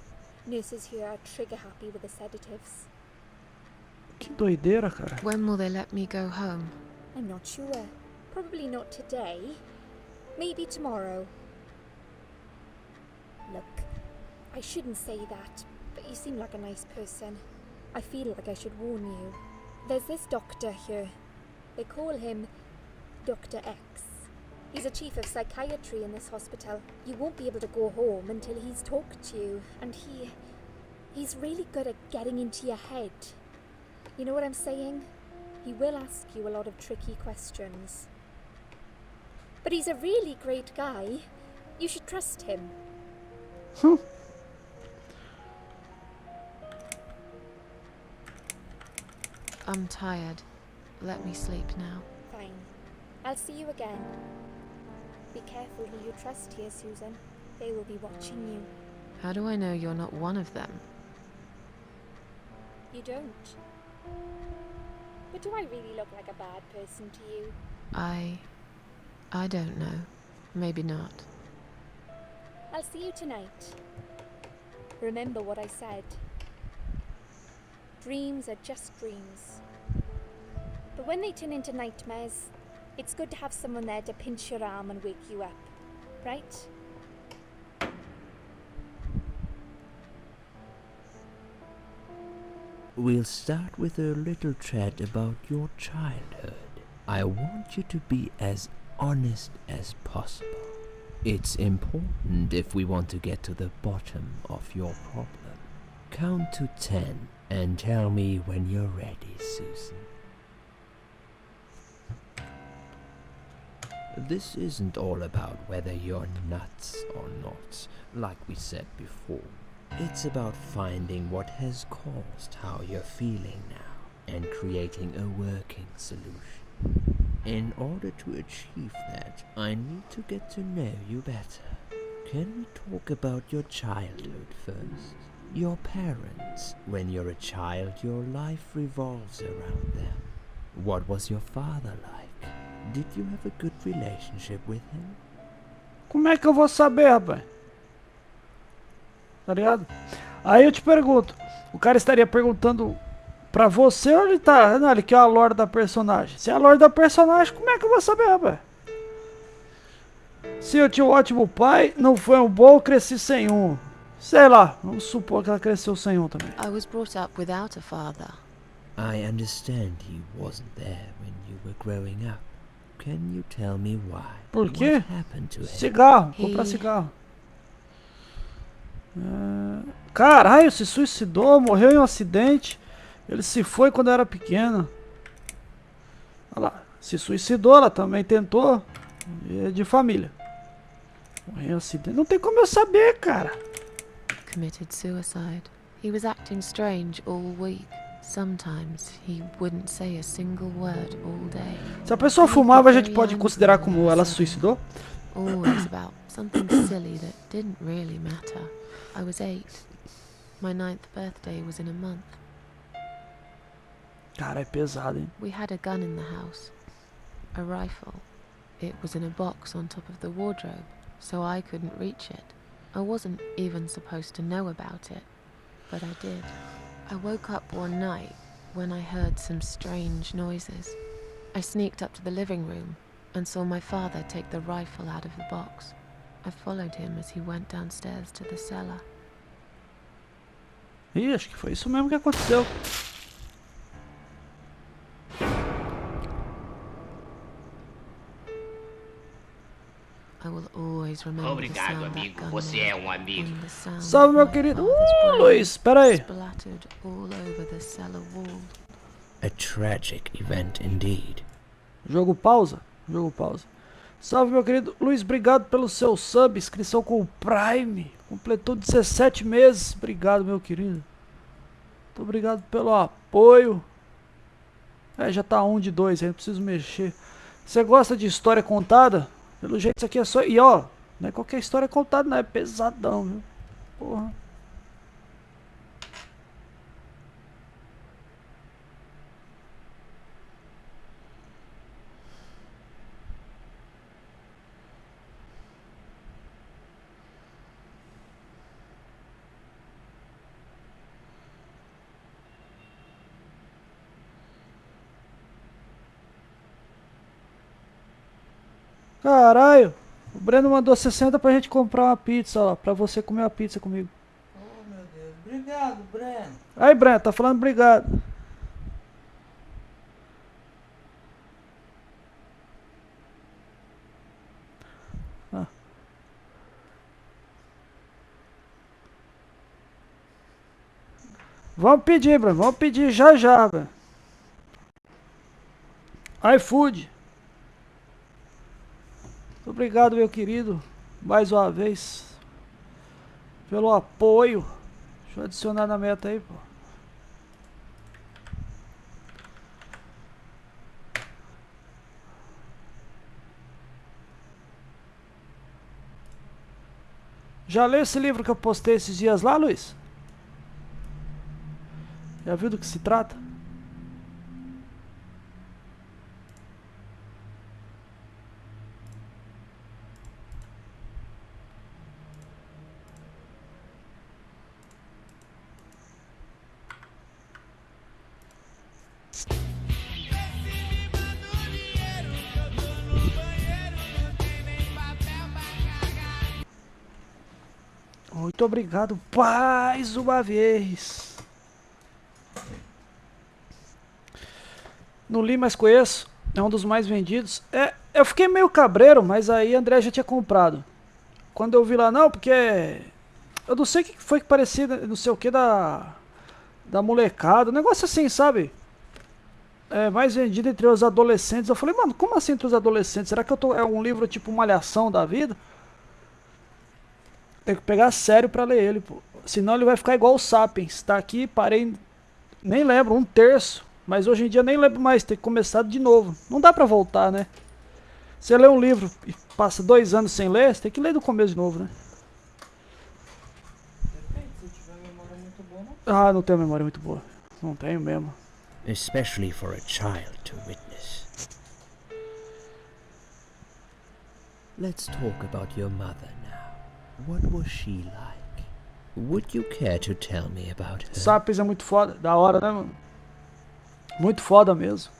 Nurses here are trigger happy with the sedatives. Que doideira, cara. When will they let me go home? I'm not sure. Probably not today. Maybe tomorrow. Look, I shouldn't say that, but you seem like a nice person. I feel like I should warn you. There's this doctor here. They call him Dr. X. He's a chief of psychiatry in this hospital. You won't be able to go home until he's talked to you, and he's really good at getting into your head. You know what I'm saying? He will ask you a lot of tricky questions. But he's a really great guy. You should trust him. I'm tired. Let me sleep now. Fine. I'll see you again. Be careful who you trust here, Susan. They will be watching you. How do I know you're not one of them? You don't. But do I really look like a bad person to you? I don't know. Maybe not. I'll see you tonight. Remember what I said. Dreams are just dreams. But when they turn into nightmares, it's good to have someone there to pinch your arm and wake you up, right? We'll start with a little chat about your childhood. I want you to be as honest as possible. It's important if we want to get to the bottom of your problem. Count to 10 and tell me when you're ready, Susan. This isn't all about whether you're nuts or not, like we said before. It's about finding what has caused how you're feeling now and creating a working solution. In order to achieve that, I need to get to know you better. Can we talk about your childhood first? Your parents. When you're a child, your life revolves around them. What was your father like? Did you have a good relationship with him? Como é que eu vou saber, rapaz? Tá ligado? Aí eu te pergunto, o cara estaria perguntando pra você ou ele tá... Não, ele quer a lore da personagem. Se é a lore da personagem, como é que eu vou saber, rapaz? Se eu tinha um ótimo pai, não foi um bom, cresci sem um. Sei lá, vamos supor que ela cresceu sem um também. I was brought up without a father. I understand he wasn't there when you were growing up. Can you tell me why? Por quê? What happened to him? Cigarro, comprar cigarro. Caralho, se suicidou, morreu em um acidente. Ele se foi quando era pequena. Olha lá, se suicidou, ela também tentou. É de família. Morreu em um acidente. Não tem como eu saber, cara. Committed suicide. He was acting strange all week. Sometimes he wouldn't say a single word all day. Se a pessoa fumava, a gente pode considerar como ela se suicidou? Always about something silly that didn't really matter. I was 8. My 9th birthday was in a month. Cara, é pesado, hein? We had a gun in the house. A rifle. It was in a box on top of the wardrobe, so I couldn't reach it. I wasn't even supposed to know about it, but I did. I woke up one night when I heard some strange noises. I sneaked up to the living room and saw my father take the rifle out of the box. I followed him as he went downstairs to the cellar. Ih, acho que foi isso mesmo que aconteceu. I will always remember Obrigado, the sound amigo. that gun Você made é um amigo. when the sound Salve, of meu my querido. father's brain Luiz, espera aí. splattered all over the cellar wall. A tragic event indeed. Jogo pausa. Jogo pausa. Salve, meu querido Luiz, obrigado pelo seu sub, inscrição com o Prime. Completou 17 meses. Obrigado, meu querido. Muito obrigado pelo apoio. Já tá 1 de 2, aí não preciso mexer. Você gosta de história contada? Pelo jeito isso aqui é só... E ó, não é qualquer história contada, não. É pesadão, viu? Porra. Caralho, o Breno mandou 60 pra gente comprar uma pizza, ó, pra você comer uma pizza comigo. Oh, meu Deus. Obrigado, Breno. Aí, Breno, tá falando obrigado. Ah. Vamos pedir, Breno, vamos pedir já já, velho. iFood. Muito obrigado, meu querido, mais uma vez, pelo apoio. Deixa eu adicionar na meta aí, pô. Já leu esse livro que eu postei esses dias lá, Luiz? Já viu do que se trata? Muito obrigado mais uma vez. Não li, mas conheço. É um dos mais vendidos. Eu fiquei meio cabreiro, mas aí André já tinha comprado. Quando eu vi lá, não, porque... Eu não sei o que foi que parecia, não sei o que, da molecada. Um negócio assim, sabe? É mais vendido entre os adolescentes. Eu falei, mano, como assim entre os adolescentes? Será que é um livro tipo Malhação da vida? Tem que pegar sério pra ler ele, pô. Senão ele vai ficar igual o Sapiens. Tá aqui, parei, nem lembro, 1/3. Mas hoje em dia nem lembro mais, tem que começar de novo. Não dá pra voltar, né? Você lê um livro e passa 2 anos sem ler, você tem que ler do começo de novo, né? Depende, se tiver memória muito boa, não. Ah, não tenho memória muito boa. Não tenho mesmo. Especially for a child to witness. Let's talk about your mother now. What was she like? Would you care to tell me about her? Sapiens é muito foda, da hora, né, mano? Muito foda mesmo.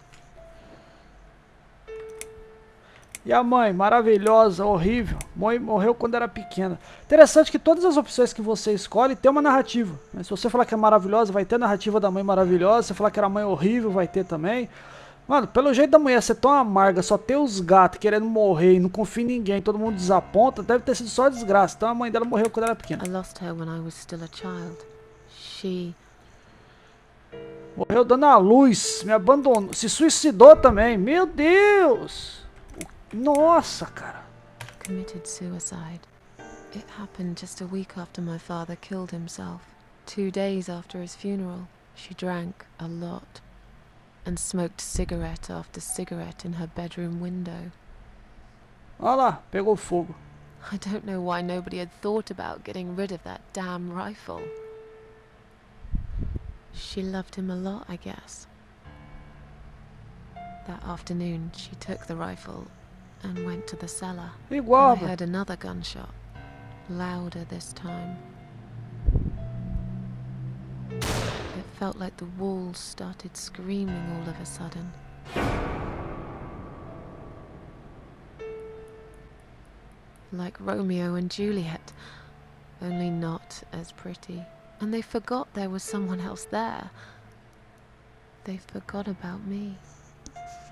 E a mãe, maravilhosa, horrível. Mãe morreu quando era pequena. Interessante que todas as opções que você escolhe tem uma narrativa. Se você falar que é maravilhosa, vai ter a narrativa da mãe maravilhosa. Se você falar que era mãe horrível, vai ter também. Mano, pelo jeito da mulher ser tão amarga, só ter os gatos querendo morrer e não confia em ninguém, todo mundo desaponta, deve ter sido só desgraça. Então a mãe dela morreu quando era pequena. I lost her when I was still a child. She... Morreu dando a luz, me abandonou, se suicidou também. Meu Deus! Nossa, cara. committed suicide. It happened just a week after my father killed himself. 2 days after his funeral, she drank a lot and smoked cigarette after cigarette in her bedroom window. Olha lá, pegou fogo. I don't know why nobody had thought about getting rid of that damn rifle. She loved him a lot, I guess. That afternoon, she took the rifle and went to the cellar. Igual, I heard another gunshot, louder this time. It felt like the walls started screaming all of a sudden. Like Romeo and Juliet, only not as pretty. And they forgot there was someone else there. They forgot about me.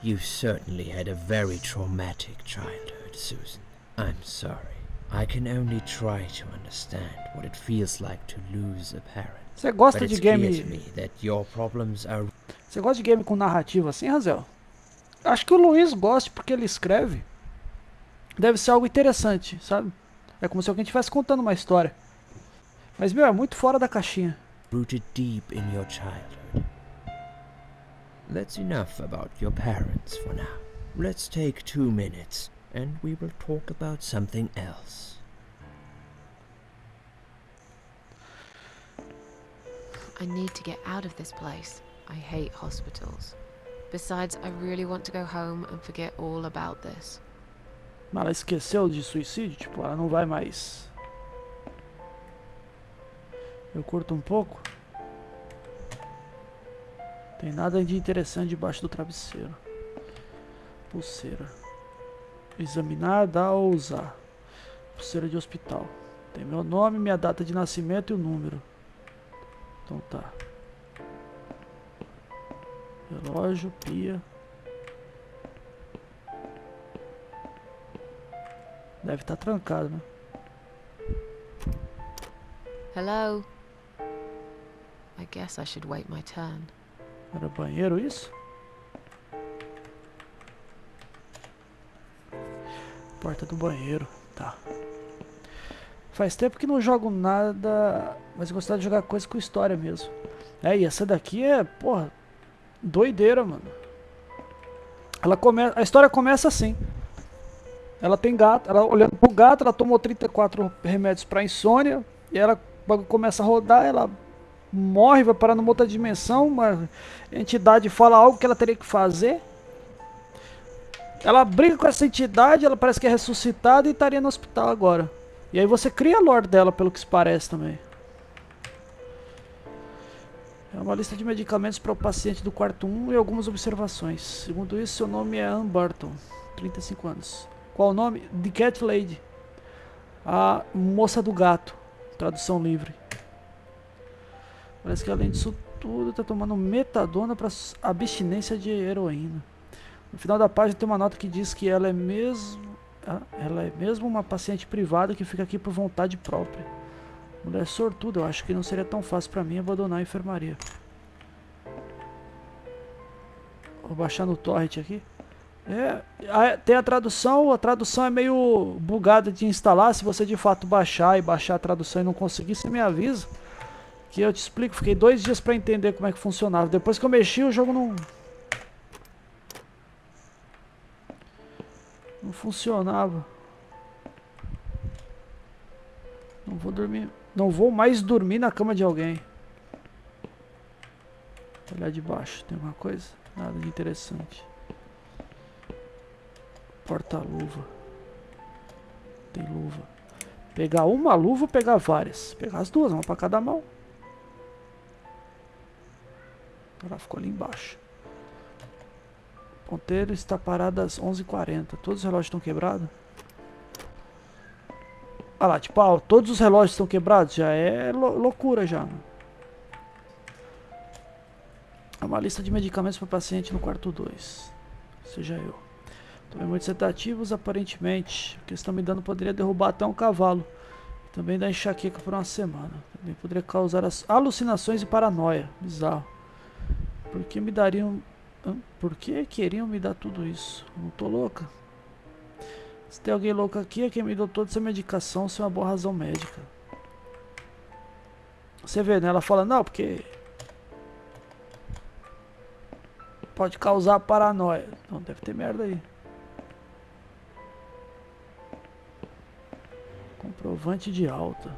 You certainly had a very traumatic childhood, Susan. I'm sorry. I can only try to understand what it feels like to lose a parent. Você gosta But de it's clear game? to me that your problems are... Você gosta de game com narrativa assim, Razel? Acho que o Luiz gosta porque ele escreve. Deve ser algo interessante, sabe? É como se alguém estivesse contando uma história. Mas, meu, é muito fora da caixinha. rooted deep in your childhood. That's enough about your parents for now. Let's take 2 minutes and we will talk about something else. I need to get out of this place. I hate hospitals. Besides, I really want to go home and forget all about this. Mas ela esqueceu de suicídio? Tipo, ela não vai mais. Eu curto um pouco. Tem nada de interessante debaixo do travesseiro. Pulseira. Examinar, dar ou usar. Pulseira de hospital. Tem meu nome, minha data de nascimento e o número. Então tá. Relógio, pia. Deve estar trancado, né? Hello? I guess I should wait my turn. Era banheiro isso? Porta do banheiro, tá. Faz tempo que não jogo nada, mas gostaria de jogar coisa com história mesmo. É, e essa daqui é, porra, doideira, mano. Ela começa, a história começa assim. Ela tem gato, ela olhando pro gato, ela tomou 34 remédios pra insônia, e ela o bagulho começa a rodar, ela morre, vai parar numa outra dimensão, uma entidade fala algo que ela teria que fazer. Ela briga com essa entidade, ela parece que é ressuscitada e estaria no hospital agora. E aí você cria a lore dela, pelo que se parece também. É uma lista de medicamentos para o paciente do quarto 1 e algumas observações. Segundo isso, seu nome é Ann Burton, 35 anos. Qual o nome? The Cat Lady. A moça do gato. Tradução livre. Parece que além disso tudo, está tomando metadona para abstinência de heroína. No final da página tem uma nota que diz que ela é mesmo uma paciente privada que fica aqui por vontade própria. Mulher sortuda, eu acho que não seria tão fácil para mim abandonar a enfermaria. Vou baixar no torrent aqui. Tem a tradução é meio bugada de instalar. Se você de fato baixar a tradução e não conseguir, você me avisa que eu te explico. Fiquei 2 dias para entender como é que funcionava. Depois que eu mexi, o jogo não funcionava. Não vou mais dormir na cama de alguém. Vou olhar de baixo, tem alguma coisa? Nada de interessante. Porta-luva. Tem luva. Pegar uma luva ou pegar várias? Pegar as duas, uma pra cada mão. Ela ficou ali embaixo. ponteiro está parado às 11h40. Todos os relógios estão quebrados? Olha lá, tipo, ó, todos os relógios estão quebrados? Já é loucura já. É uma lista de medicamentos para paciente no quarto 2. Seja eu. Tomei muitos sedativos, aparentemente. O que estão me dando poderia derrubar até um cavalo. Também dá enxaqueca por uma semana. Também poderia causar alucinações e paranoia. Bizarro. Por que me dariam... Por que queriam me dar tudo isso? Não tô louca? Se tem alguém louco aqui, é quem me deu toda essa medicação sem uma boa razão médica. Você vê, né? Ela fala, não, porque... pode causar paranoia. Então deve ter merda aí. Comprovante de alta.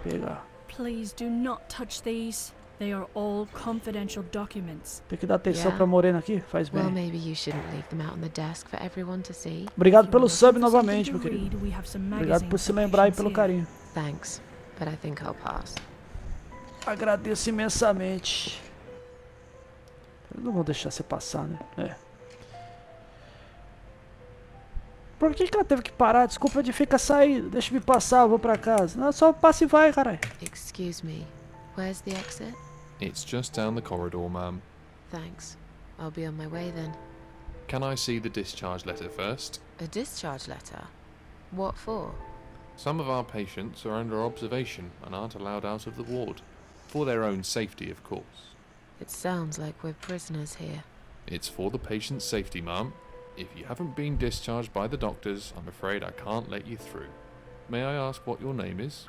Pegar. Please do not touch these. They are all confidential documents. Tem que dar atenção pra morena aqui? Faz bem. Well, maybe you shouldn't leave them out on the desk for everyone to see. Obrigado pelo sub novamente, meu querido. Obrigado por se lembrar e pelo carinho. Thanks, but I think I'll pass. Agradeço imensamente. Eu não vou deixar você passar, né? É. Por que ela teve que parar? Desculpa de ficar saindo. Deixa eu me passar, eu vou pra casa. Não, só passa e vai, caralho. Excuse me. Where's the exit? It's just down the corridor, ma'am. Thanks. I'll be on my way then. Can I see the discharge letter first? A discharge letter? What for? Some of our patients are under observation and aren't allowed out of the ward. For their own safety, of course. It sounds like we're prisoners here. It's for the patient's safety, ma'am. If you haven't been discharged by the doctors, I'm afraid I can't let you through. May I ask what your name is?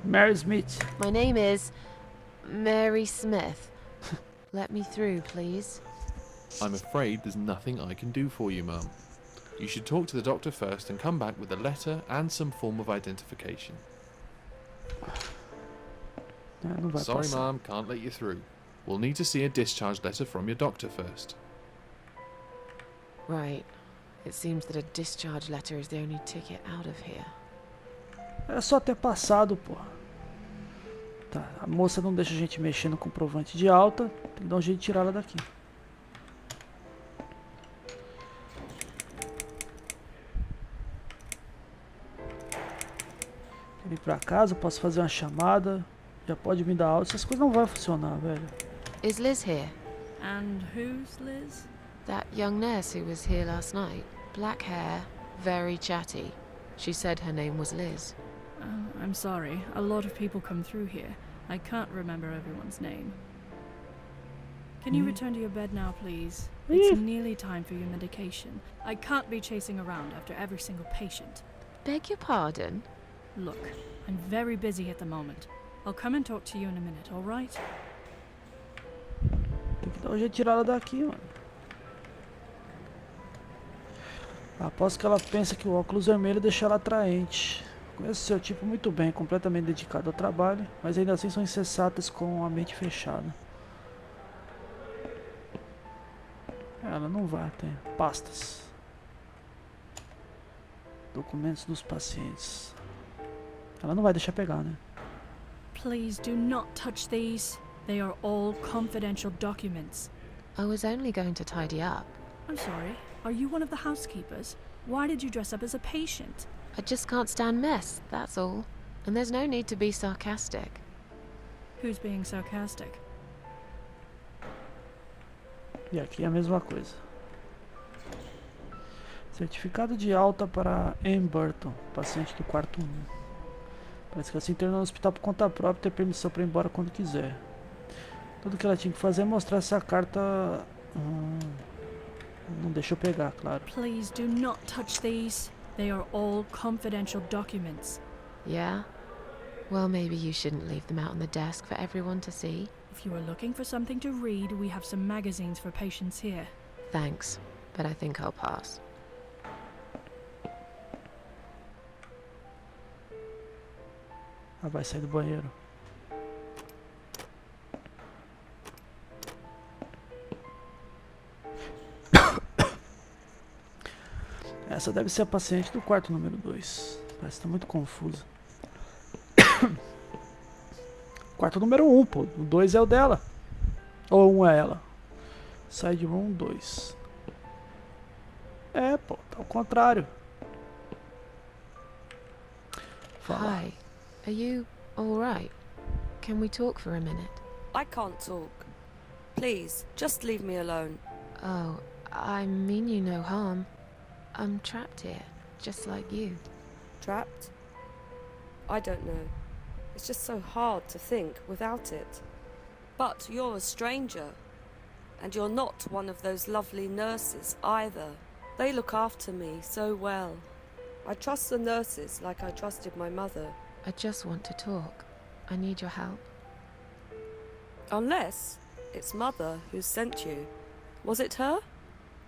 Mary Smith. My name is Mary Smith. Let me through, please. I'm afraid there's nothing I can do for you, ma'am. You should talk to the doctor first and come back with a letter and some form of identification. Sorry, ma'am, can't let you through. We'll need to see a discharge letter from your doctor first. Right. It seems that a discharge letter is the only ticket out of here. É só ter passado, pô. Tá, a moça não deixa a gente mexer no comprovante de alta. Tem que dar um jeito de tirar ela daqui. Quero ir pra casa, posso fazer uma chamada. Já pode me dar aula. Essas coisas não vão funcionar, velho. Is Liz here? And who's Liz? That young nurse who was here last night. Black hair, very chatty. She said her name was Liz. I'm sorry. A lot of people come through here. I can't remember everyone's name. Can you return to your bed now, please? It's nearly time for your medication. I can't be chasing around after every single patient. Beg your pardon? Look, I'm very busy at the moment. I'll come and talk to you in a minute, alright? Tem que dar um jeito de tirar ela daqui, mano. Aposto que ela pensa que o óculos vermelho deixa ela atraente. Conheço seu tipo muito bem, completamente dedicado ao trabalho, mas ainda assim são insensatas com a mente fechada. Ela não vai, tem pastas. Documentos dos pacientes. Ela não vai deixar pegar, né? Please do not touch these. They are all confidential documents. I was only going to tidy up. I'm sorry. Are you one of the housekeepers? Why did you dress up as a patient? I just can't stand mess, that's all. And there's no need to be sarcastic. Who's being sarcastic? E aqui é a mesma coisa. Certificado de alta para Anne Burton, paciente do quarto 1. Parece que ela se internou no hospital por conta própria e ter permissão para ir embora quando quiser. Tudo que ela tinha que fazer é mostrar essa carta... não deixa eu pegar, claro. Please do not touch these. They are all confidential documents. Yeah? Well, maybe you shouldn't leave them out on the desk for everyone to see. If you are looking for something to read, we have some magazines for patients here. Thanks, but I think I'll pass. Ela vai sair do banheiro. Essa deve ser a paciente do quarto número 2. Parece que tá muito confusa. Quarto número 1, pô. O 2 é o dela. Ou um é ela. Side room 2. É, pô, tá ao contrário. Fala. Hi. Are you alright? Can we talk for a minute? I can't talk. Please, just leave me alone. Oh, I mean you no harm. I'm trapped here, just like you. Trapped? I don't know. It's just so hard to think without it. But you're a stranger. And you're not one of those lovely nurses either. They look after me so well. I trust the nurses like I trusted my mother. I just want to talk. I need your help. Unless it's Mother who sent you. Was it her?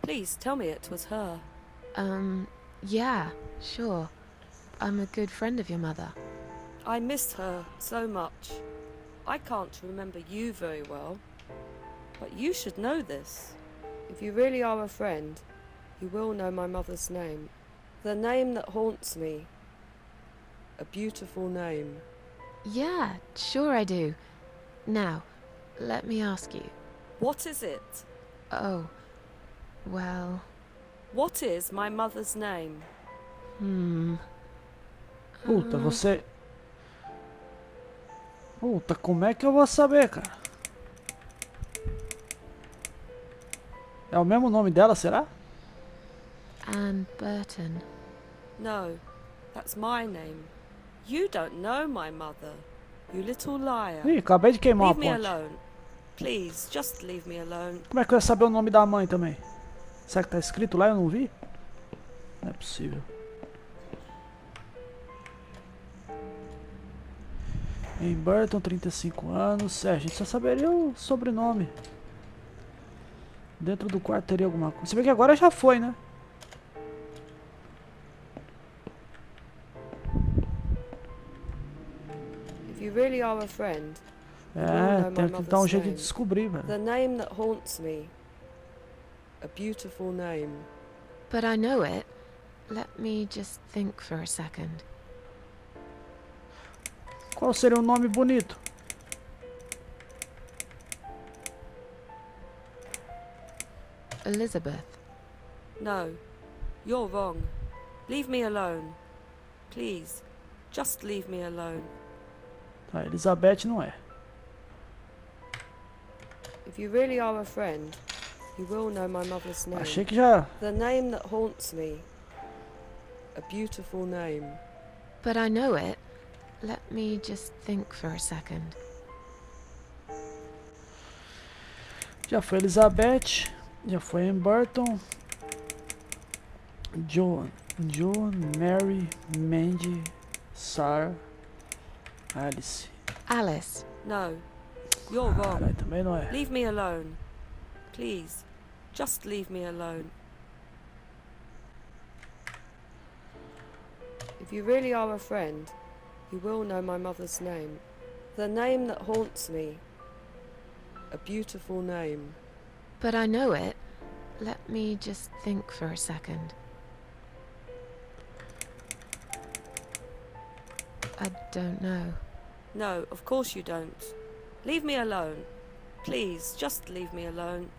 Please tell me it was her. Yeah, sure. I'm a good friend of your mother. I miss her so much. I can't remember you very well. But you should know this. If you really are a friend, you will know my mother's name. The name that haunts me. A beautiful name. Yeah, sure I do. Now, let me ask you. What is it? Oh, well... What is my mother's name? Puta, você... Puta, como é que eu vou saber, cara? É o mesmo nome dela, será? Anne Burton. No, that's my name. You don't know my mother. You little liar. Ih, acabei de queimar Leave a me ponte. alone. Please, just leave me alone. Como é que eu ia saber o nome da mãe também? Será que tá escrito lá e eu não vi? Não é possível. Em Burton, 35 anos. É, a gente só saberia o sobrenome. Dentro do quarto teria alguma coisa. Você vê que agora já foi, né? If you really are a friend, É, tem que dar um jeito de descobrir, velho. the name that haunts me. A beautiful name. But I know it. Let me just think for a second. Qual seria um nome bonito? Elizabeth. No, you're wrong. Leave me alone. Please, just leave me alone. Tá, Elizabeth não é. If you really are a friend, you will know my mother's name. Achei que já... The name that haunts me. A beautiful name. But I know it. Let me just think for a second. Já foi Elizabeth. Já foi em Burton. John, Mary, Mandy, Sarah, Alice. Alice. No, you're wrong. Caralho, também não é. Leave me alone. Please, just leave me alone. If you really are a friend, you will know my mother's name. The name that haunts me. A beautiful name. But I know it. Let me just think for a second. I don't know. No, of course you don't. Leave me alone. Please, just leave me alone.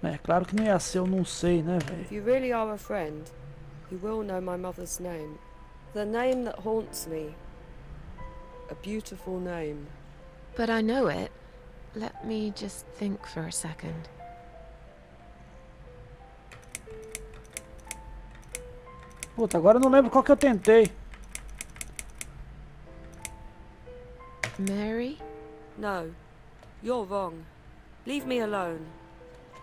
É, claro que não ia ser, eu não sei, né, velho? If you really are a friend, you will know my mother's name. The name that haunts me. A beautiful name. But I know it. Let me just think for a second. Puta, agora eu não lembro qual que eu tentei. Mary? No, you're wrong. Leave me alone.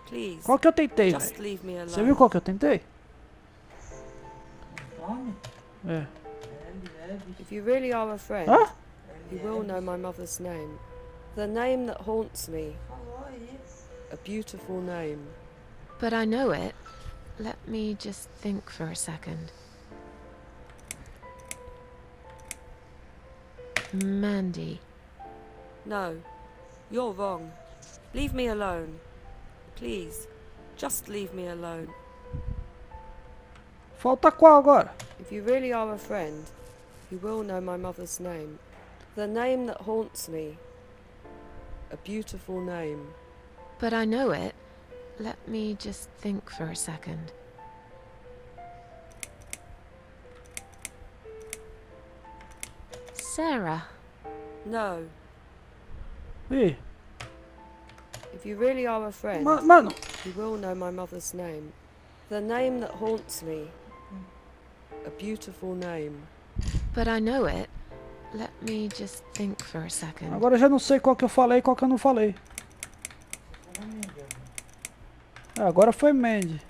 Please. Qual que eu tentei, Just velho? leave me alone. Você viu qual que eu tentei? Nome? É. If you really are a friend, Hã? you will know my mother's name. The name that haunts me. Falou isso. A beautiful name. But I know it. Let me just think for a second. Mandy. No, you're wrong. Leave me alone. Please, just leave me alone. Falta qual agora? If you really are a friend, you will know my mother's name. The name that haunts me. A beautiful name. But I know it. Let me just think for a second. Sarah. No. Ih, If you really are a friend, mano. you will know my mother's name. The name that haunts me. A beautiful name. But I know it. Let me just think for a second. Agora eu já não sei qual que eu falei e qual que eu não falei. Agora foi Mandy.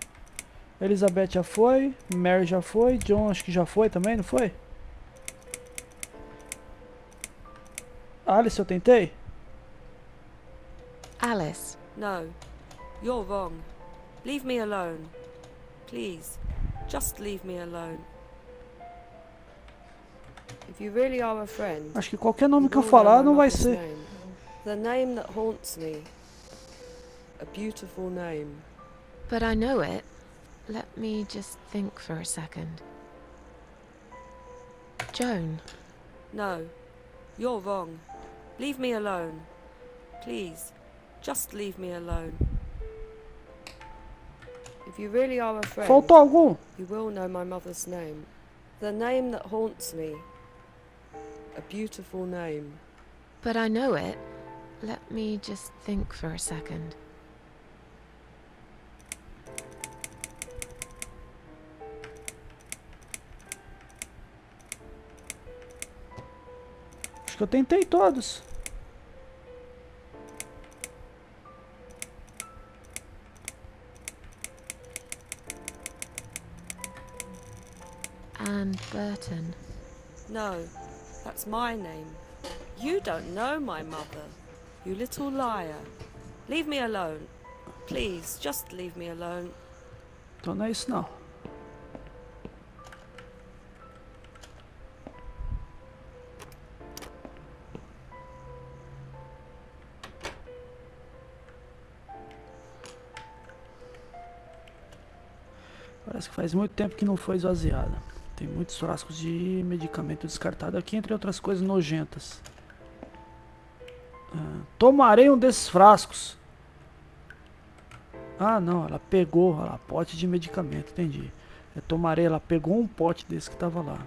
Elizabeth já foi. Mary já foi. John acho que já foi também, não foi? Alice eu tentei? Alice. No. You're wrong. Leave me alone. Please. Just leave me alone. If you really are a friend, Acho que qualquer nome you que eu will falar know não my vai mother's ser. name. The name that haunts me. A beautiful name. But I know it. Let me just think for a second. Joan. No. You're wrong. Leave me alone. Please. Just leave me alone. If you really are a friend, Faltou algum? you will know my mother's name. The name that haunts me. A beautiful name. But I know it. Let me just think for a second. Acho que eu tentei todos. Anne Burton. No, that's my name. You don't know my mother. You little liar. Leave me alone. Please, just leave me alone. Então não é isso não. Parece que faz muito tempo que não foi esvaziada. Tem muitos frascos de medicamento descartado aqui, entre outras coisas nojentas. Tomarei um desses frascos. Ah, não, ela pegou, olha lá, pote de medicamento, entendi. Eu tomarei, ela pegou um pote desse que tava lá.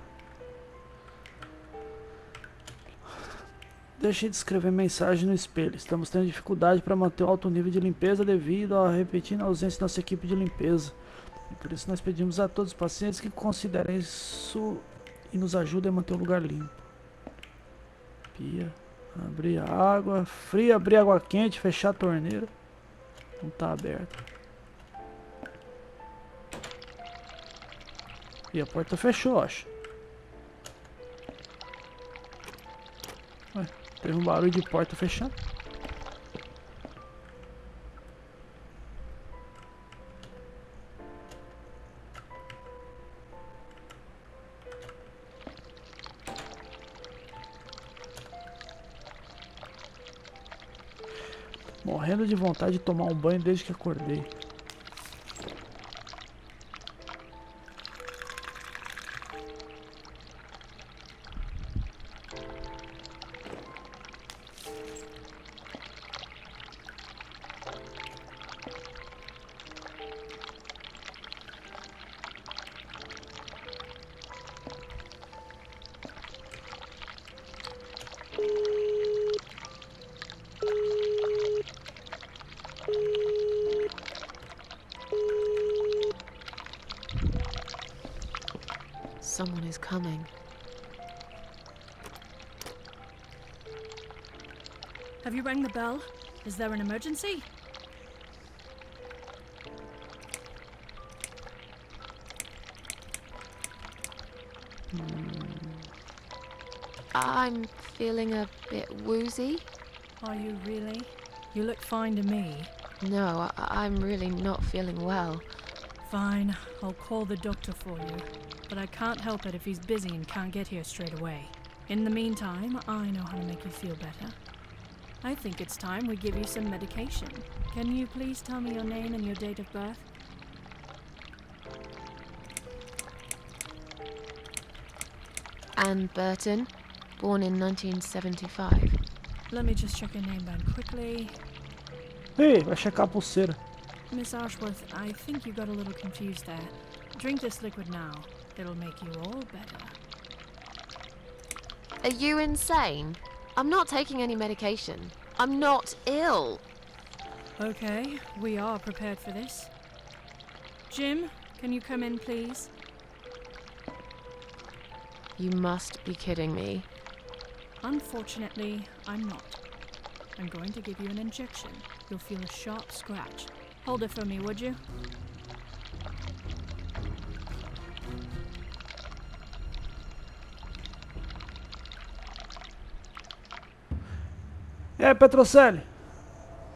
Deixei de escrever mensagem no espelho. Estamos tendo dificuldade para manter o alto nível de limpeza devido à repetida ausência da nossa equipe de limpeza. E por isso nós pedimos a todos os pacientes que considerem isso e nos ajudem a manter o lugar limpo. Pia. Abrir água fria, abrir água quente, fechar a torneira. Não tá aberta. E a porta fechou, acho. Ué, teve um barulho de porta fechando. Morrendo de vontade de tomar um banho desde que acordei. Someone is coming. Have you rang the bell? Is there an emergency? I'm feeling a bit woozy. Are you really? You look fine to me. No, I'm really not feeling well. Fine, I'll call the doctor for you. But I can't help it if he's busy and can't get here straight away. In the meantime, I know how to make you feel better. I think it's time we give you some medication. Can you please tell me your name and your date of birth? Anne Burton, born in 1975. Let me just check your name band quickly. Ih, vai checar a pulseira. Miss Ashworth, I think you got a little confused there. Drink this liquid now. It'll make you all better. Are you insane? I'm not taking any medication. I'm not ill. Okay, we are prepared for this. Jim, can you come in, please? You must be kidding me. Unfortunately, I'm not. I'm going to give you an injection. You'll feel a sharp scratch. Hold it for me, would you? E aí, Petrocelli?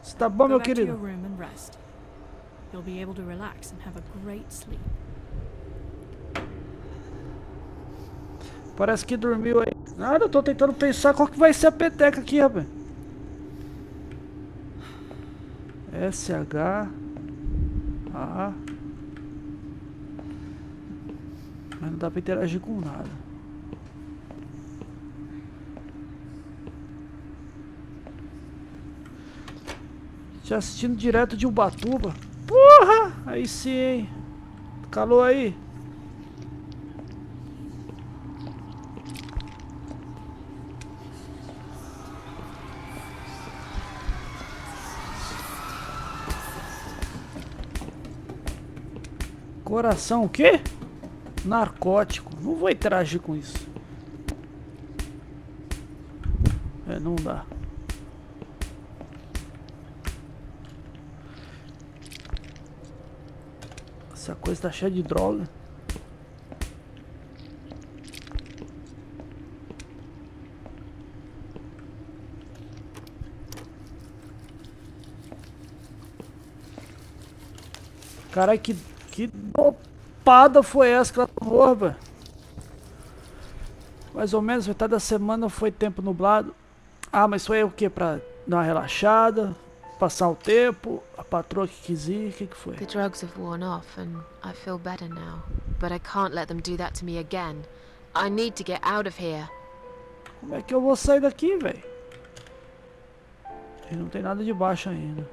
Você tá bom, Go meu back to your querido? room and rest. You'll be able to relax and have a great sleep. Parece que dormiu aí. Nada, eu tô tentando pensar qual que vai ser a peteca aqui, rapaz. SH A. Mas não dá pra interagir com nada. Já assistindo direto de Ubatuba. Porra! Aí sim, hein? Calor aí. Coração o quê? Narcótico. Não vou interagir com isso. É, não dá. Essa coisa tá cheia de droga. Caralho, que dopada foi essa que ela tomou, rapaz? Mais ou menos, metade da semana foi tempo nublado. Ah, mas foi o que? Pra dar uma relaxada, passar o tempo, a patroa que quis ir, o que foi? The drugs have worn off and I feel better now. But I can't let them do that to me again. I need to get out of here. Como é que eu vou sair daqui, velho? E não tem nada de baixo ainda.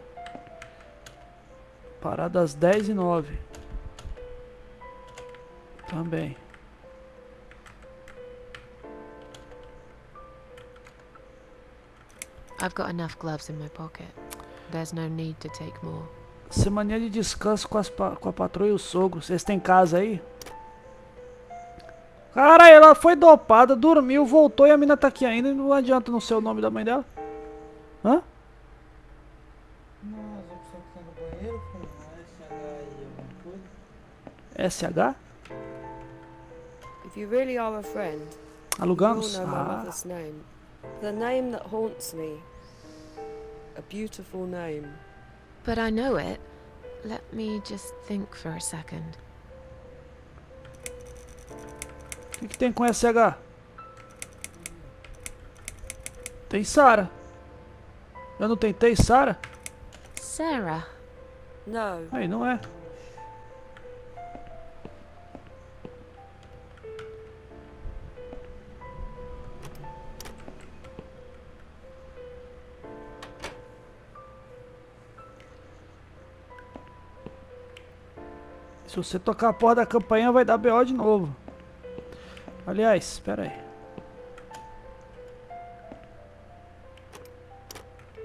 Parada às 10h09. Também. I've got enough gloves in my pocket. There's no need to take more. Semaninha de descanso com a patroa e o sogro. Vocês têm casa aí? Caralho, ela foi dopada, dormiu, voltou e a mina tá aqui ainda. E não adianta não ser o nome da mãe dela. Hã? Não, as opções que estão no banheiro com SH e alguma coisa. SH? If you really are a friend, you will Alugamos? know my Ah, mother's name. The name that haunts me. A beautiful name. But I know it. Let me just think for a second. o que tem com SH? Tem Sara. Eu não tentei Sara? Sarah. No. Aí não é. Se você tocar a porra da campainha vai dar BO de novo. Aliás, espera aí.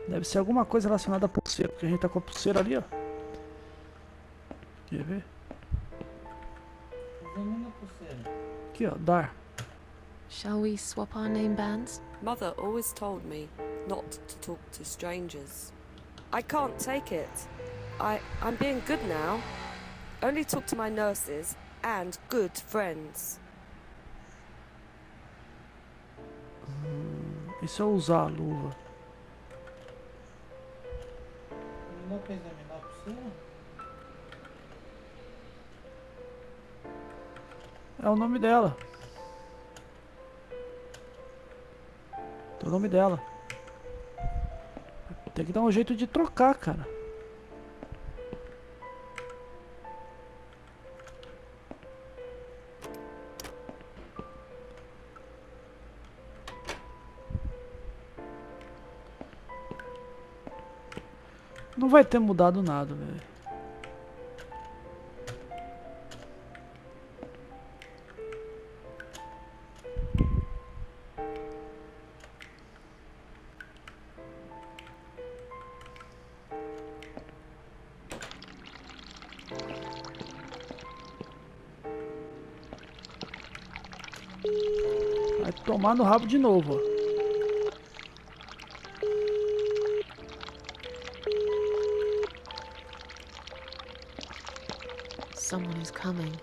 Deve ser alguma coisa relacionada à pulseira, porque a gente tá com a pulseira ali, ó. Quer ver? Examina a pulseira. Aqui, ó, dar. Shall we swap our name bands? Mother always told me not to talk to strangers. I can't take it. I'm being good now. Only talk to my nurses and good friends. Isso é usar a luva. Não quer examinar a pulseira? É o nome dela. É o nome dela. Tem que dar um jeito de trocar, cara. Não vai ter mudado nada, velho. Vai tomar no rabo de novo, ó. Someone is coming.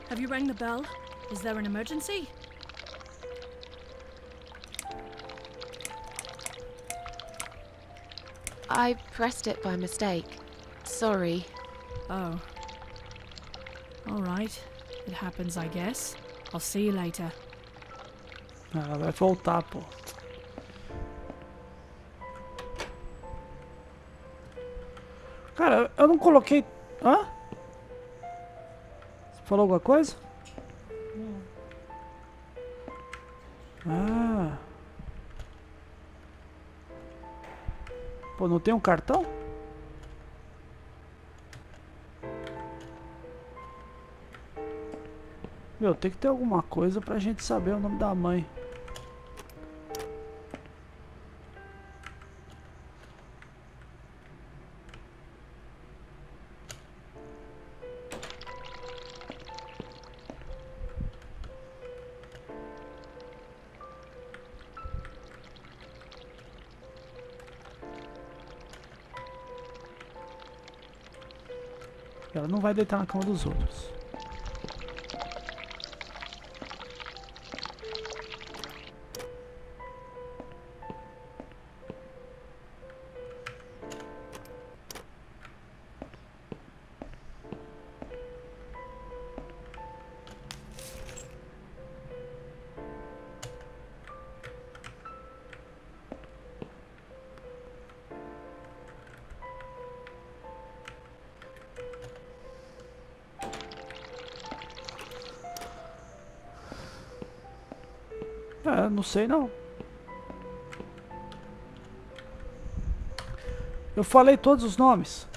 Have you rang the bell? Is there an emergency? I pressed it by mistake. Sorry. Oh. Alright. It happens, I guess. I'll see you later. Ah, vai voltar, pô. Cara, eu não coloquei... Hã? Você falou alguma coisa? Ah. Pô, não tem um cartão? Meu, tem que ter alguma coisa pra gente saber o nome da mãe. Ela não vai deitar na cama dos outros. É, não sei não. Eu falei todos os nomes.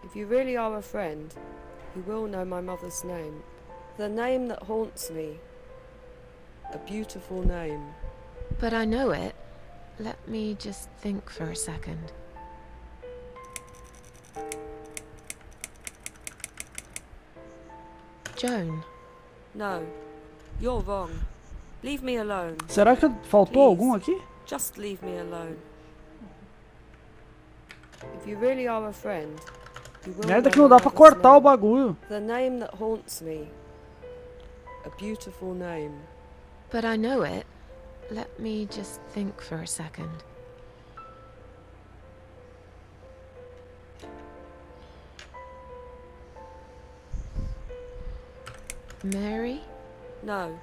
If you really are a friend, you will know my mother's name. The name that haunts me. A beautiful name. But I know it. Let me just think for a second. Joan. No, you're wrong. Leave me alone. Será que faltou algum aqui? Just leave me alone. If you really are a friend, you will Merda know que não my dá pra mother's cortar o name. bagulho. The name that haunts me. A beautiful name. But I know it. Let me just think for a second. Mary? No,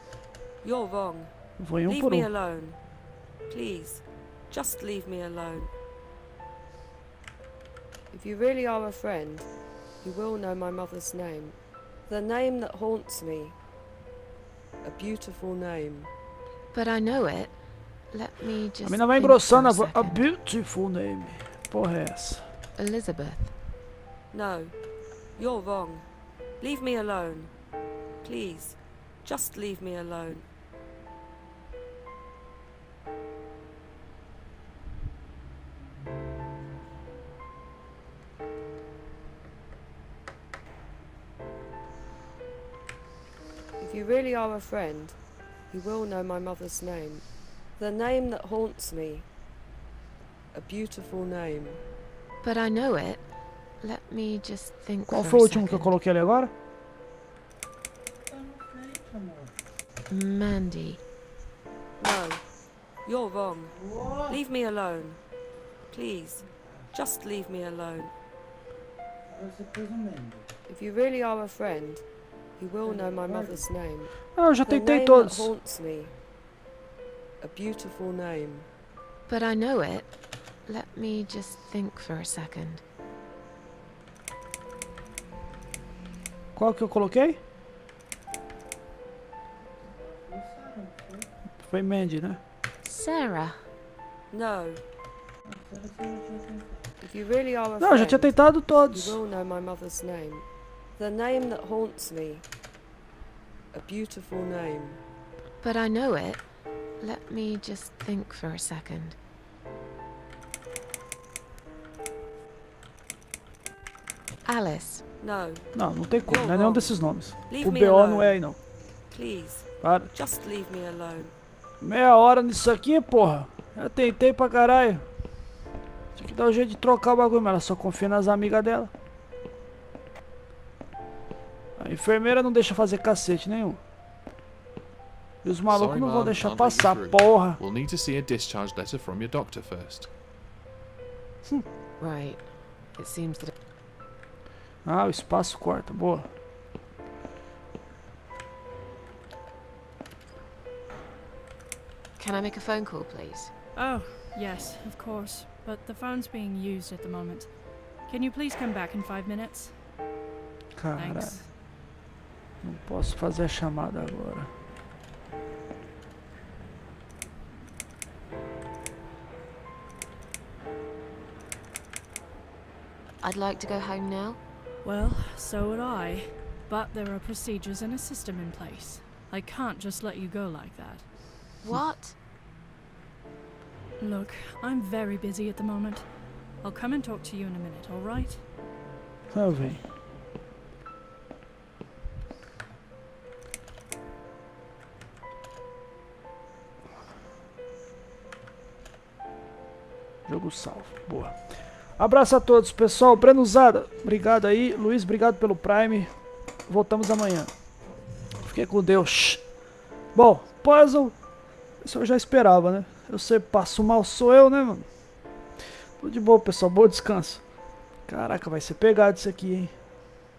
you're wrong. Vou em Leave por me um. alone. Please, just leave me alone. If you really are a friend, you will know my mother's name. The name that haunts me. A beautiful name. But I know it. Let me just A mina vai think engrossando for a voz. A second. beautiful name. Porra é essa? Elizabeth. No, you're wrong. Leave me alone. Please, just leave me alone. If you really are a friend, you will know my mother's name. The name that haunts me. A beautiful name. But I know it. Let me just think Qual for foi o a último que eu second. coloquei ali agora? Eu não sei, amor. Mandy. No, you're wrong. What? Leave me alone. Please, just leave me alone. Você pôs um membro. If you really are a friend, you will know my mother's name. Ah, eu já The tentei name todos. that haunts me. A beautiful name. But I know it. Let me just think for a second. Qual que eu coloquei? Forçaram, foi? Foi Mandy, né? Sarah. No. If you really are a Não, eu já tinha friend, tentado you todos. will know my mother's name. The name that haunts me. A beautiful name. But I know it. Let me just think for a second. Alice. No. Não, não tem como, não é nenhum desses nomes. Leave O me BO alone. não é aí, não. Please. Para. Just leave me alone. Meia hora nisso aqui, porra. Já tentei pra caralho. Tinha que dar um jeito de trocar o bagulho, mas ela só confia nas amigas dela. A enfermeira não deixa fazer cacete nenhum. E os malucos Sorry, não vão ma'am, deixar can't let you passar, through. porra. We'll need to see a discharge letter from your doctor first. Right. It seems that... Ah, o espaço corta, boa. Can I make a phone call, please? Oh, yes, of course. But the phone's being used at the moment. Can you please come back in 5 minutes? Caralho. Thanks. Não posso fazer a chamada agora. I'd like to go home now. Well, so would I. But there are procedures and a system in place. I can't just let you go like that. What? Look, I'm very busy at the moment. I'll come and talk to you in a minute, alright? Ah, vem. Jogo salvo, boa. Abraço a todos, pessoal. Brenuzada, obrigado aí. Luiz, obrigado pelo Prime. Voltamos amanhã. Fiquem com Deus. Bom, puzzle. Isso eu já esperava, né? Eu sempre passo mal, sou eu, né, mano? Tudo de boa, pessoal. Bom descanso. Caraca, vai ser pegado isso aqui, hein?